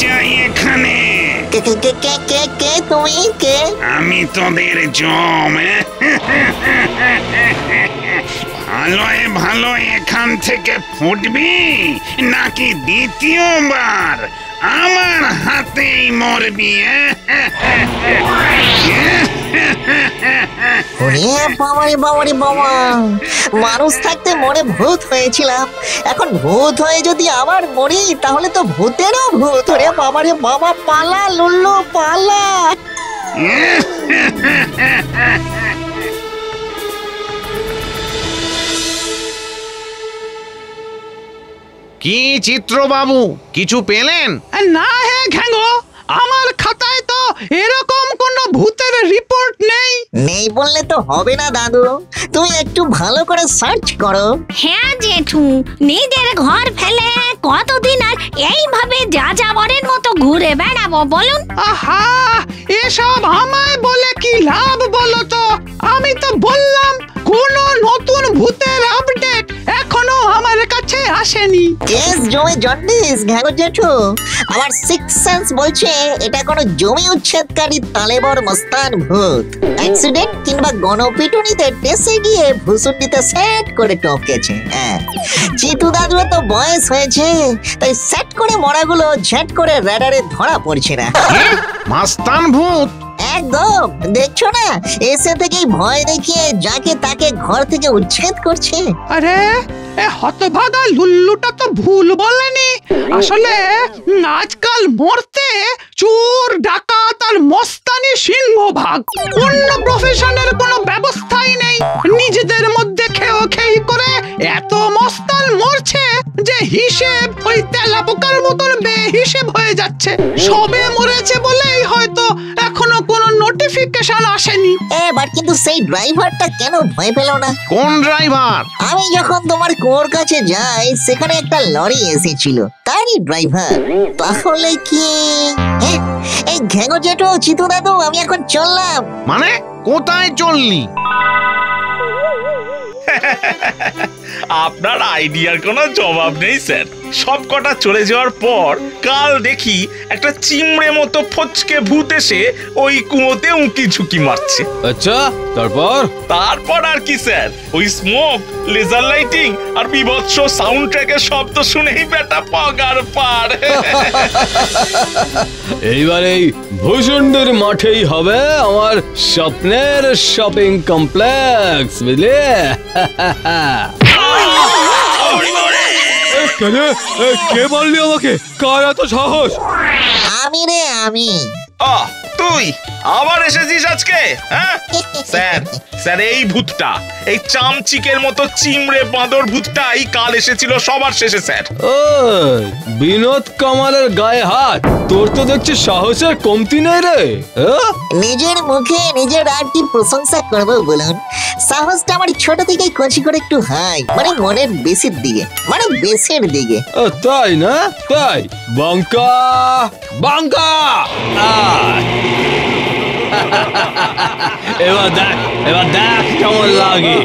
J: চাই এখানে?
D: কে তুমি? কে?
J: আমি তোদের জম। ভালো এখান থেকে ফুটবি নাকি দ্বিতীয়বার আমার হাতেই মরবি?
D: বাবা, মানুষ থাকতে মরে ভূত হয়েছিলাম, এখন ভূত হয়ে যদি আবার মরি তাহলে তো ভূতেরও ভূত। রে বাবা রে বাবা, পালা লুল্লু পালা।
F: কি চিত্র বাবু, কিছু পেলেন?
J: না হে ঘ্যাঙ্গো, আমার খাতায় তো এরকম কোনো ভূতের রিপোর্ট নেই।
D: নেই বললে তো হবে না দাদু, তুমি একটু ভালো করে সার্চ করো।
K: হ্যাঁ জেঠু, নিজের ঘর ফেলে কতদিন আর এইভাবে যাযাবরের মতো ঘুরে বেড়াবো বলুন?
J: আহা, এসব আমায় বলে কি লাভ বলো তো? আমি তো বললাম কোনো নতুন ভূতের আপডেট এখনো আমার কাছে আসেনি।
D: কেস জমে জন্ডিস ঘ্যাঙ্গো জেঠু। আমার সিক্স সেন্স বলছে এটা কোনো জমি উচ্ছেদকারী তালেবর মস্তান ভূত। অ্যাক্সিডেন্ট কিংবা গণপিটুনিতে টেসে গিয়ে ভুসুন্ডিতে সেট করে টপকেছে। চিতু দাদু তো বয়স হয়েছে, তাই সেট করে মরাগুলো ঝেট করে রেডারে ধরা পড়ছে না।
F: মস্তান ভূত?
D: একদম, দেখছো না, এসে থেকেই ভয় দেখিয়ে যাকে তাকে ঘর থেকে উচ্ছেদ করছে।
J: আরে হতভাগা লুল্লুটা তো ভুল বলেনি। আসলে আজকাল মরতে চোর ডাকাত আর মস্তানি সিংহভাগ, অন্য প্রফেশনের কোনো ব্যবস্থাই নেই। নিজেদের মধ্যে খেই করে এত মস্তান মরছে যে হিসেব ওই তেলাপোকার মতন বেহিসেব হয়ে যাচ্ছে। সবে মরেছে বলেই হয়তো এখনো কোনো নোটিফিকেশন আসেনি।
D: এবার কিন্তু সেই ড্রাইভারটা কেন ভয় পেল না?
F: কোন ড্রাইভার?
D: আমি যখন তোমার কুয়োর কাছে যাই সেখানে একটা লরি এসেছিল, তারই ড্রাইভার। তাহলে কি এই ঘেঙো জেঠু, চিতু দাদু, আমি এখন চললাম।
F: মানে কোথায় চললি?
O: আপনার আইডিয়ার কোনো জবাব নেই স্যার। সব কটা চলে যাওয়ার পর কাল দেখি একটা চিমড়ে মতো ফচকে ভূত এসে ওই কুয়োতে উঁকি ঝুঁকি মারছে।
E: আচ্ছা, তারপর
O: আর কি স্যার, ওই স্মোক, লেজার লাইটিং আর বিভৎস সাউন্ড ট্র্যাকের শব্দ শুনেই বেটা পগার পার।
E: এইবার এই ভূষণ্ডের মাঠেই হবে আমার স্বপ্নের শপিং কমপ্লেক্স, বুঝলে? কে বললি আমাকে? কার এত সাহস?
D: আমি রে, আমি।
O: তুই আবার এসেছিস আজকে? হ্যাঁ স্যার, স্যার এই ভূতটা, এই চামচিকের মতো চিমড়ে বাঁদর ভূতটাই কাল এসেছিল সবার শেষে স্যার।
E: বিনোদ কামালের গায়ে হাত, তোর তো দেখছি সাহসের কমতি নেই রে।
D: নিজের মুখে নিজের আর কি প্রশংসা করবো বলুন? সাহসটা আমার ছোট থেকেই কচি করে একটু হাই, মানে মনের বেসের দিকে, মানে বেসের দিকে।
E: তাই না? তাই বাঙ্কা বাঙ্কা। এবার দেখ কেমন লাগে।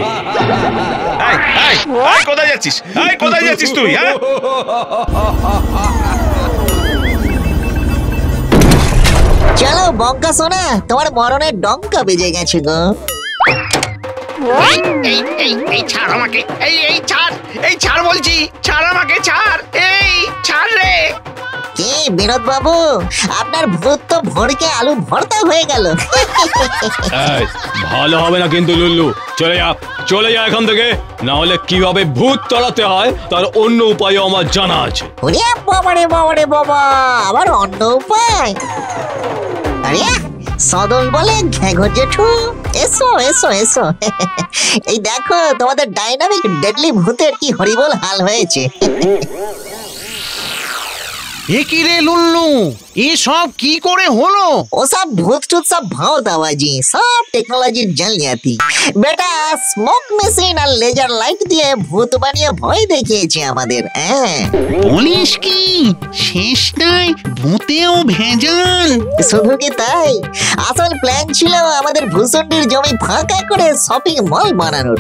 O: কোথায় যাচ্ছিস? কোথায় যাচ্ছিস তুই?
D: চলো বঙ্কা সোনা, তোমার মরণের ডঙ্কা বেজে গেছে গো।
F: এই ছাড় আমাকে, এই ছাড় বলছি, ছাড় আমাকে, ছাড়, এই ছাড় রে।
D: কি বিনোদ বাবু, আপনার ভূত তো ভরকে আলু ভর্তা হয়ে গেল।
E: ভালো হবে না কিন্তু লুল্লু, চলে যা এখান থেকে, না হলে কিভাবে ভূত তাড়াতে হয় তার অন্য উপায় আমার জানা আছে।
D: বাবা, আবার অন্য উপায়? আরে সদল বলে ঘেঘো জেঠু, এসো এসো এসো। এই দেখো তোমাদের ডাইনামিক ডেডলি ভূতের কি হরিবোল হাল হয়েছে।
F: কি রে লুল্লু, এসব কি করে হলো?
D: ওসব ভূত টুত সব ভাও দাওয়াজি, সব টেকনোলজির জালিয়াতি। বেটা স্মোক মেশিন আর লেজার লাইট দিয়ে ভূত বানিয়ে ভয় দেখিয়েছে আমাদের।
F: বলিস কি? শেষটায় ভূতেও ভেজাল?
D: শুধু কি তাই, আসল প্ল্যান ছিল আমাদের ভূষণ্ডির জমি ফাঁকা করে শপিং মল বানানোর।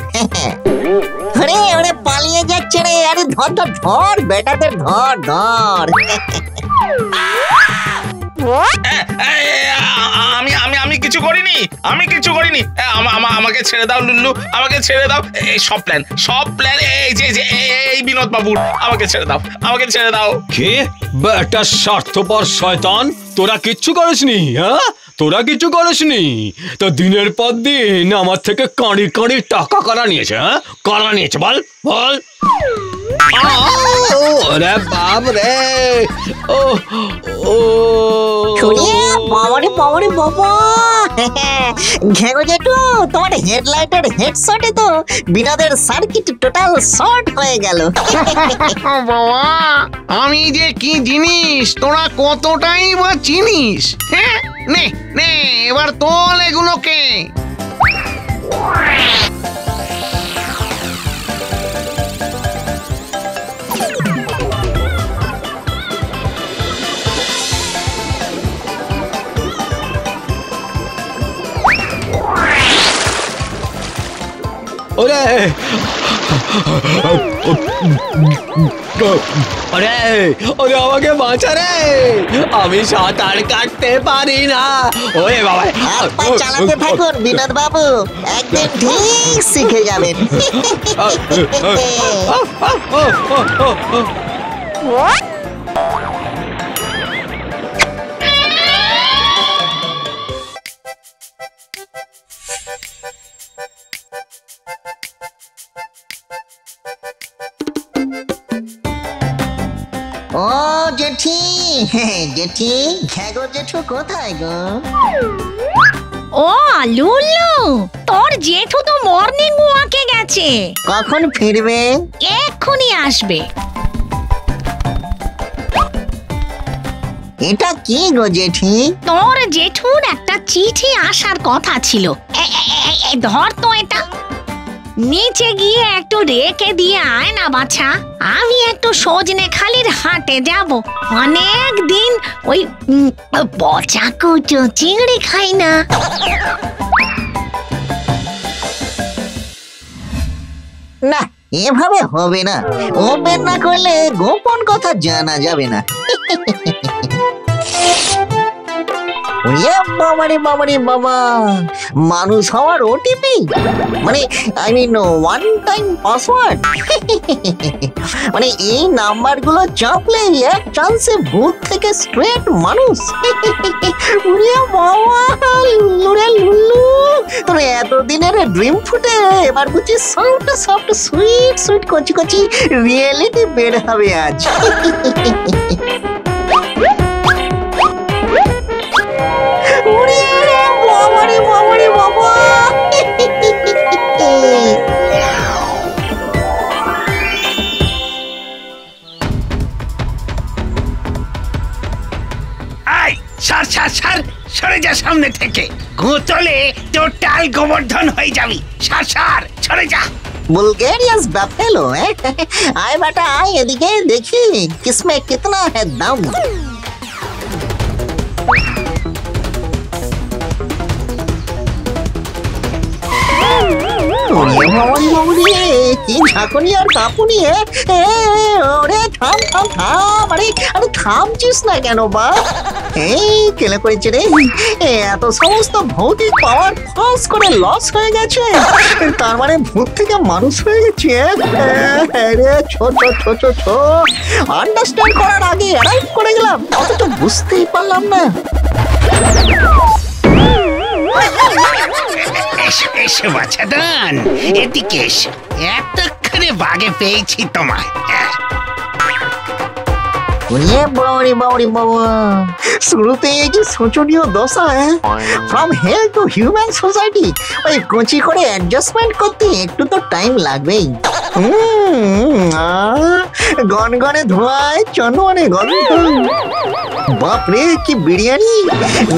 D: ওরে পালিয়ে যাচ্ছে রে, আরে ধর বেটাদের ধর।
O: আমি কিছু করিনি, আমাকে ছেড়ে দাও লুল্লু, আমাকে ছেড়ে দাও। এই সব প্ল্যান এই যে এই বিনোদ বাবুর। আমাকে ছেড়ে দাও।
E: কে বেটা স্বার্থপর শয়তান, তোরা কিচ্ছু করিসনি? তোরা কিছু করিসনি তো দিনের পর দিন আমার থেকে কাঁড়ি টাকা কারা নিয়েছে? বল। ওরে বাপ রে,
D: বাবা। ঘেঘো জেঠু, তোমার হেডলাইটের হেডশটে তো বিনোদের সার্কিট টোটাল শর্ট হয়ে গেল।
F: বাবা, আমি যে কি জিনিস তোরা কতটাই বা চিনিস? হ্যাঁ, নে এবার তোল এগুলোকে।
E: ওরে আমাকে বাঁচা রে, আমি সাঁতার কাটতে পারি না। ওরে বাবা,
D: চালাতে থাকুন বিনোদ বাবু, একদিন ঠিক শিখে যাবেন। ও জেঠি, জেঠি ঘ্যাগো জেঠু কোথায় গো?
K: ও লুল্লু, তোর জেঠু তো মর্নিং ওয়াকে গেছে।
D: কখন ফিরবে?
K: এক্ষুনি আসবে।
D: এটা কি গো জেঠি?
K: তোর জেঠুর একটা চিঠি আসার কথা ছিল। ধর তো এটা, নিচে গিয়ে একটু রেখে দিয়ে আয় না বাছা। আমি একটু সজনে খালির হাটে যাব। অনেক দিন ওই পচা কুচো চিংড়ি খাই না।
D: না, এভাবে হবে না। ওপেন না করলে গোপন কথা জানা যাবে না। বাবারে বাবারে বাবা, মানুষ হওয়ার ওটিপি, মানে I mean one time password. মানে এই নাম্বার গুলো চাপলে এক চান্সে ভূত থেকে স্ট্রেট মানুষ। বাবা লুলুরে লুলু, তোর এতদিনের ড্রিম ফুটে এবার বুঝছি সফট সফট সুইট সুইট কচি কচি রিয়েলিটি বের হবে আজ।
I: সরে যা সামনে থেকে, গোতলে টোটাল গোবর্ধন হয়ে যাবি। সার সরে যা।
D: बुल्गेरियस बफेलो है। आए बेटा आए, एदिके देखी किसमें कितना है दम। কি ঝাঁকুনি আর কাঁপুনি। ওরে থাম থাম থাম, আরে আরে থামছিস না কেন বা? এই কেলে করেছে রে, এত সমস্ত ভৌতিক পাওয়ার ফাঁস করে লস হয়ে গেছে। তার মানে ভূত থেকে মানুষ হয়ে গেছে। রে ছোট ছোট ছোট আন্ডারস্ট্যান্ড করার আগে অ্যারাইভ করে গেলাম, অথচ বুঝতেই পারলাম না।
I: এসো বাছাদান, এদিকে এসো। এতক্ষণে বাগে পেয়েছি তোমায়।
D: শুরুতে কি শোচনীয় দশা। From hell to human society. ওই কচি করে অ্যাডজাস্টমেন্ট করতে একটু তো টাইম লাগবেই। গনগনে ধোঁয়ায় চন্দনে গন্ধ। বাপরে কি বিরিয়ানি!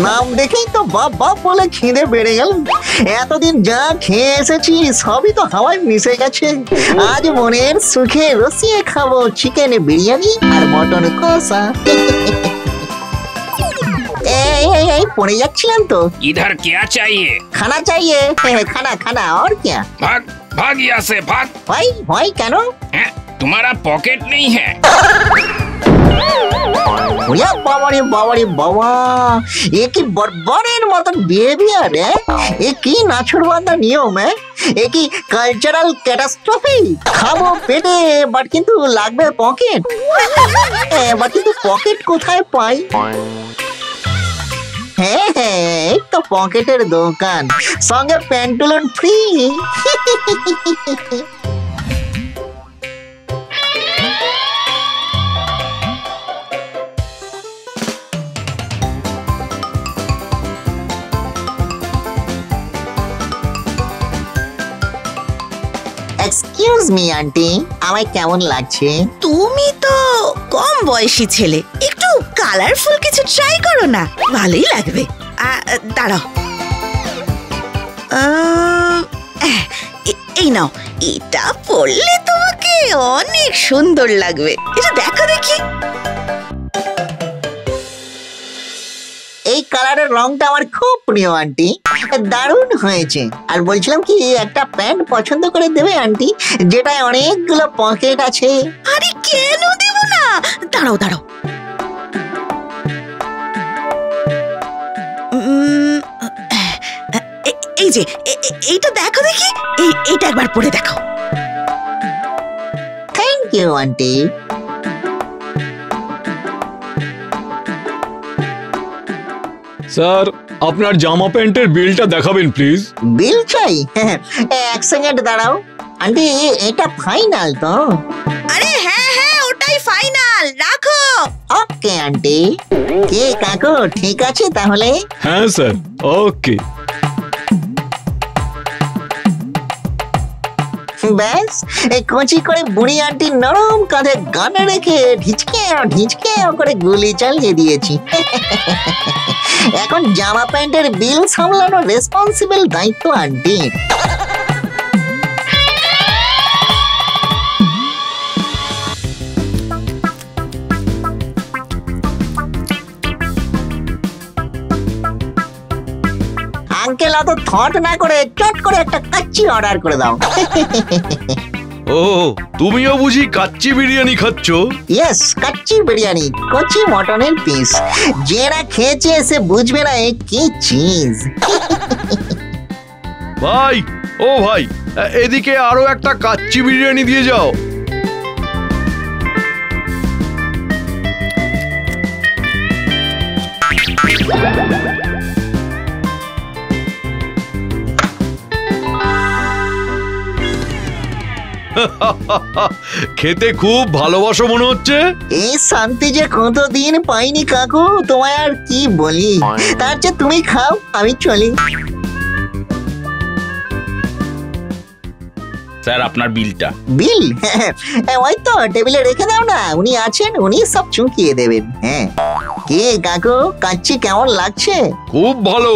D: নাম দেখেই তো বাপ বাপ বলে খিদে বেড়ে গেল। এতদিন যা খেয়ে এসেছি সবই তো হাওয়ায় মিশে গেছে। আজ মনের সুখে রসিয়ে খাবো চিকেন বিরিয়ানি আর মটন কষা। এই পড়ে যাচ্ছিলাম তো।
I: इधर क्या चाहिए?
D: खाना चाहिए। खाना खाना और क्या?
I: भाग भाग यहाँ से भाग।
D: भाई কেন?
I: तुम्हारा पॉकेट नहीं है।
D: বাবারে বাবারে বাবা, এ কি বর্বরের মতন বিহেভিয়ার। এ কি নাছড়বান্ধা নিয়ম। এ কি কালচারাল ক্যাটাস্ট্রফি। খাবো পেটে বাট কিন্তু লাগবে পকেট। বাট কিন্তু পকেট কোথায় পাই? হ্যাঁ এই তো পকেটের দোকান, সঙ্গে প্যান্টুলন ফ্রি। এক্সকিউজ মি আন্টি, আমায় কেমন লাগছে?
P: তুমি তো কম বয়সী ছেলে, একটু কালারফুল কিছু ট্রাই করো না, ভালোই লাগবে। দাঁড়াও, এই নাও, এটা পরলে তোমাকে অনেক সুন্দর লাগবে। এটা দেখো দেখি।
D: এই কালারের রংটা আমার খুব প্রিয় আন্টি, দারুণ হয়েছে। আর বলছিলাম কি, একটা প্যান্ট পছন্দ করে দেবে আন্টি, যেটায় অনেকগুলো পকেট আছে?
P: আরে কেন দেব না, দাঁড়াও দাঁড়াও। এই যে এইটা দেখো দেখি, এইটা একবার পরে দেখো।
D: Thank you aunty.
E: স্যার, আপনার জামা প্যান্টের বিলটা দেখাবেন প্লিজ।
D: বিল চাই? এক সেকেন্ড দাঁড়াও আন্টি, এটা ফাইনাল তো?
P: আরে হ্যাঁ হ্যাঁ, ওটাই ফাইনাল। গোপাল রাখো।
D: Okay aunty. কে কাকু ঠিক আছে তাহলে?
E: হ্যাঁ স্যার, ওকে।
D: ব্যাস এই কচি করে বুড়ি আন্টি নরম কাঁধে গান রেখে ঢিচকে করে গুলি চালিয়ে দিয়েছি। এখন জামা প্যান্টের বিল সামলানোর রেসপন্সিবল দায়িত্ব আন্টির। আঙ্কেল অত থট না করে চট করে একটা কাচ্চি অর্ডার করে দাও।
N: ও তুমিও বুঝি কাচ্চি বিরিয়ানি খাচ্ছ?
D: ইয়েস, কাচ্চি বিরিয়ানি, কচি মটনের পিস। যেটা খেয়েছে সে বুঝবে না এ কি চিজ।
N: ভাই, ও ভাই, এদিকে আরো একটা কাচ্চি বিরিয়ানি দিয়ে যাও। খেতে খুব ভালোবাসো মনে হচ্ছে।
D: এই শান্তি যে কতদিন পাইনি কাকু, তোমায় আর কি বলি। তার চেয়ে তুমি খাও, আমি চলি।
O: স্যার আপনার বিলটা।
D: বিল? ওই তো টেবিলে রেখে দাও না, উনি আছেন, উনি সব চুকিয়ে দেবেন। হ্যাঁ, কে কাকু কাচ্চি কেমন লাগছে?
N: খুব ভালো।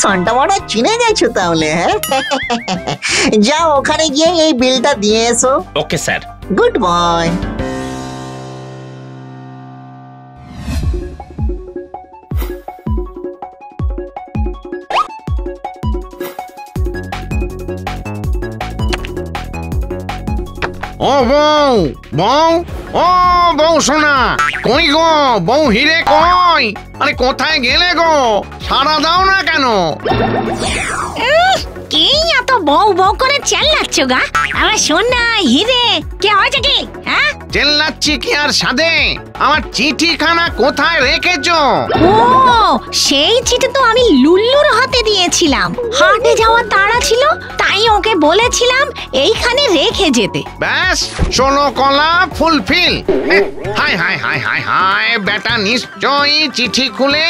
D: সন্টা মারা চিনে গেছো তাহলে? হ্যাঁ, যাও ওখানে গিয়ে এই বিলটা দিয়ে এসো।
O: Okay sir.
D: Good boy.
F: ও বউ, বউ, ও বউ শোনা, কই গো বউ হিরে কই? আরে কোথায় গেলে গো? সাড়া দাও না কেন?
K: কে এত বউ বউ করে চেল্লাচ্ছ গা? আমার সোনা হিরে, কে হয়েছে কি? হ্যাঁ,
F: চেল্লাচ্ছি কি আর সাধে? আমার চিঠিখানা কোথায় রেখেছো?
K: ও সেই চিঠি তো আমি লুল্লুর হাতে দিয়েছিলাম। হাটে যাওয়ার তাড়া ছিল, তাই ওকে বলেছিলাম এইখানে রেখে যেতে।
F: ব্যাস, ষোলো কলা fulfil. High high high high high, বেটা নিশ্চয়ই চিঠি খুলে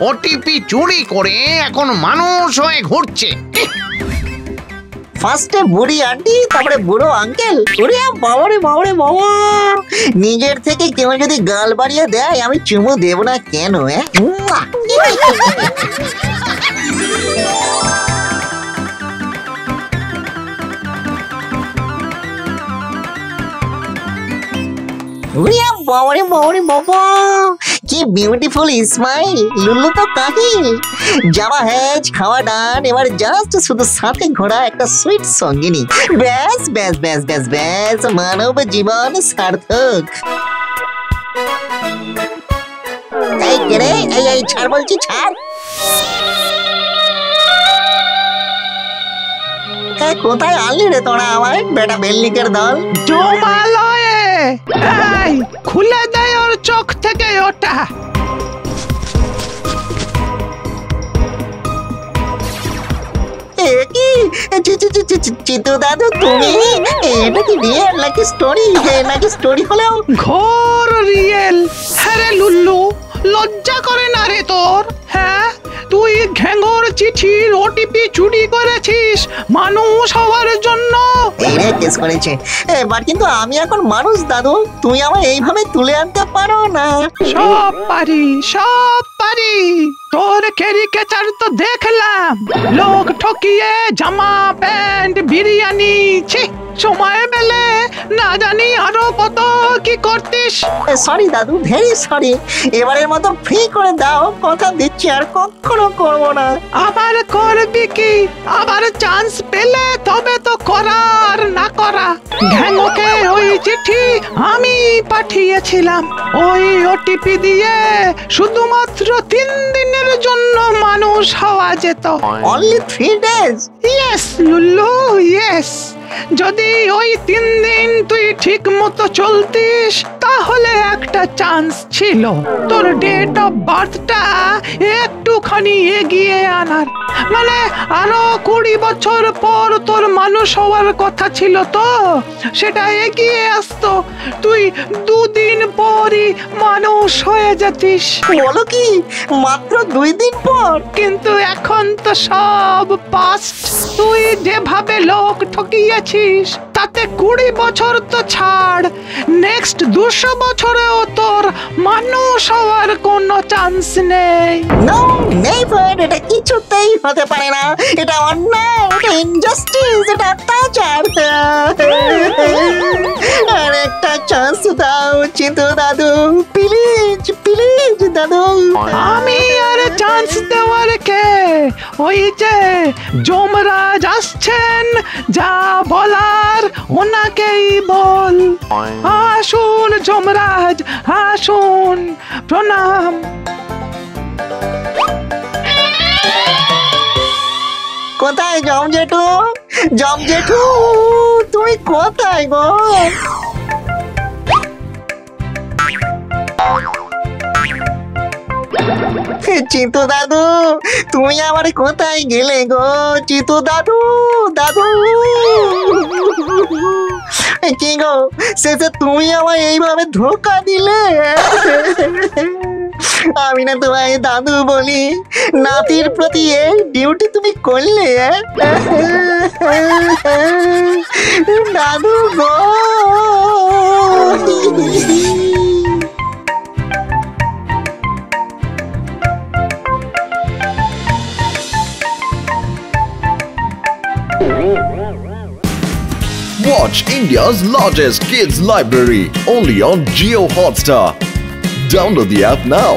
F: ওটিপি চুরি করে এখন মানুষ হয়ে ঘুরছে।
D: ফার্স্টে বুড়ি আন্টি, তারপরে বুড়ো আঙ্কেল। ওরে বাবারে বাবারে বাবা, নিজের থেকে কেউ যদি গাল বাড়িয়ে দেয় আমি চুমু দেব না কেন? বাবারে বাবারে বাবা, কি বিউটিফুল স্মাইল। লুল্লু তো কাহিল। যাওয়া হ্যাজ, খাওয়া ডান, এবার জাস্ট শুধু সাথে ঘোড়া একটা সুইট সঙ্গিনী। ব্যাস ব্যাস ব্যাস ব্যাস ব্যাস, মানব জীবন সার্থক। এই কে রে? এই ছাড় বলছি, ছাড়। কোথায় আনলি রে তোরা আমায়, বেটা বেলনিকের দল?
J: জমালয়ে, এই খুলে দেয় ওর চোখ থেকে ওটা।
D: চিতু দাদু তুমি? এটা কি রিয়েল নাকি স্টোরি? নাকি স্টোরি হলেও
J: ঘোর রিয়েল। হ্যাঁ রে লুল্লু, লজ্জা করে না রে তোর? হ্যাঁ, তুই ঘেঙ্গর চিঠির ওটিপি চুরি করেছিস মানুষ হওয়ার জন্য।
D: এইরে কেস করেছে এবার, কিন্তু আমি এখন মানুষ দাদু, তুমি আমায় এইভাবে তুলে আনতে পারো না?
J: সব পারি, সব পারি। তোর ক্যারিকেচার তো দেখলাম, লোক ঠকিয়ে জামা প্যান্ট বিরিয়ানি। ছি, সময় পেলে না জানি আরো কত কি করতিস।
D: সরি দাদু, ভেরি সরি। এবারের মতো ফ্রি করে দাও, কথা দিচ্ছি আর কখনো করবো না।
J: আবার করবি কি? আবার চান্স পেলে তবে তো করার না করা। ঘ্যাঙ্গকে ওই চিঠি আমি পাঠিয়েছিলাম, ওই ওটিপি দিয়ে শুধুমাত্র 3 দিনের জন্য মানুষ হওয়া যেত।
D: Only 3 days?
J: Yes Lullu, yes. যদি ওই 3 দিন তুই ঠিক মতো চলতিস তাহলে একটা চান্স ছিল তোর ডেট অফ বার্থটা একটুখানি এগিয়ে আনার। মানে আরো 20 বছর পর তোর মানুষ হওয়ার কথা ছিল, তো সেটা এগিয়ে আসতো, তুই 2 দিন পরই মানুষ হয়ে যেতিস।
D: বলো কি, মাত্র 2 দিন পর?
J: কিন্তু এখন তো সব পাস্ট। তুই যেভাবে লোক ঠকিয়েছিস তাতে 20 বছর তো ছাড়, নেক্সট 200 বছরেও তোর মানুষ হওয়ার কোনো চান্স নেই।
D: নো নেভার, এটা কিছুতেই হতে পারে না। এটা অন্যায়, এটা ইনজাস্টিস, এটা অত্যাচার। আর একটা চান্স দাও চিন্তু দাদু, প্লিজ প্লিজ দাদু।
J: আমি আর চান্স দেওয়ার কে? ওই যে যমরাজ আসছেন, যা বলার ওনাকেই বল। আসুন যমরাজ, আসুন, প্রণাম।
D: কোথায় জম জেঠু? জম জেঠু তুমি কোথায় গো? চিন্তু দাদু তুমি আমার কোথায় গেলে গো? চিন্তু দাদু, দাদু কি গো, শেষে তুমি আমায় এইভাবে ধোকা দিলে? আমি না তোমায় দাদু বলি, নাতির প্রতি এই ডিউটি তুমি করলে? দাদু গো।
C: Watch India's largest kids library only on Jio Hotstar. Download the app now.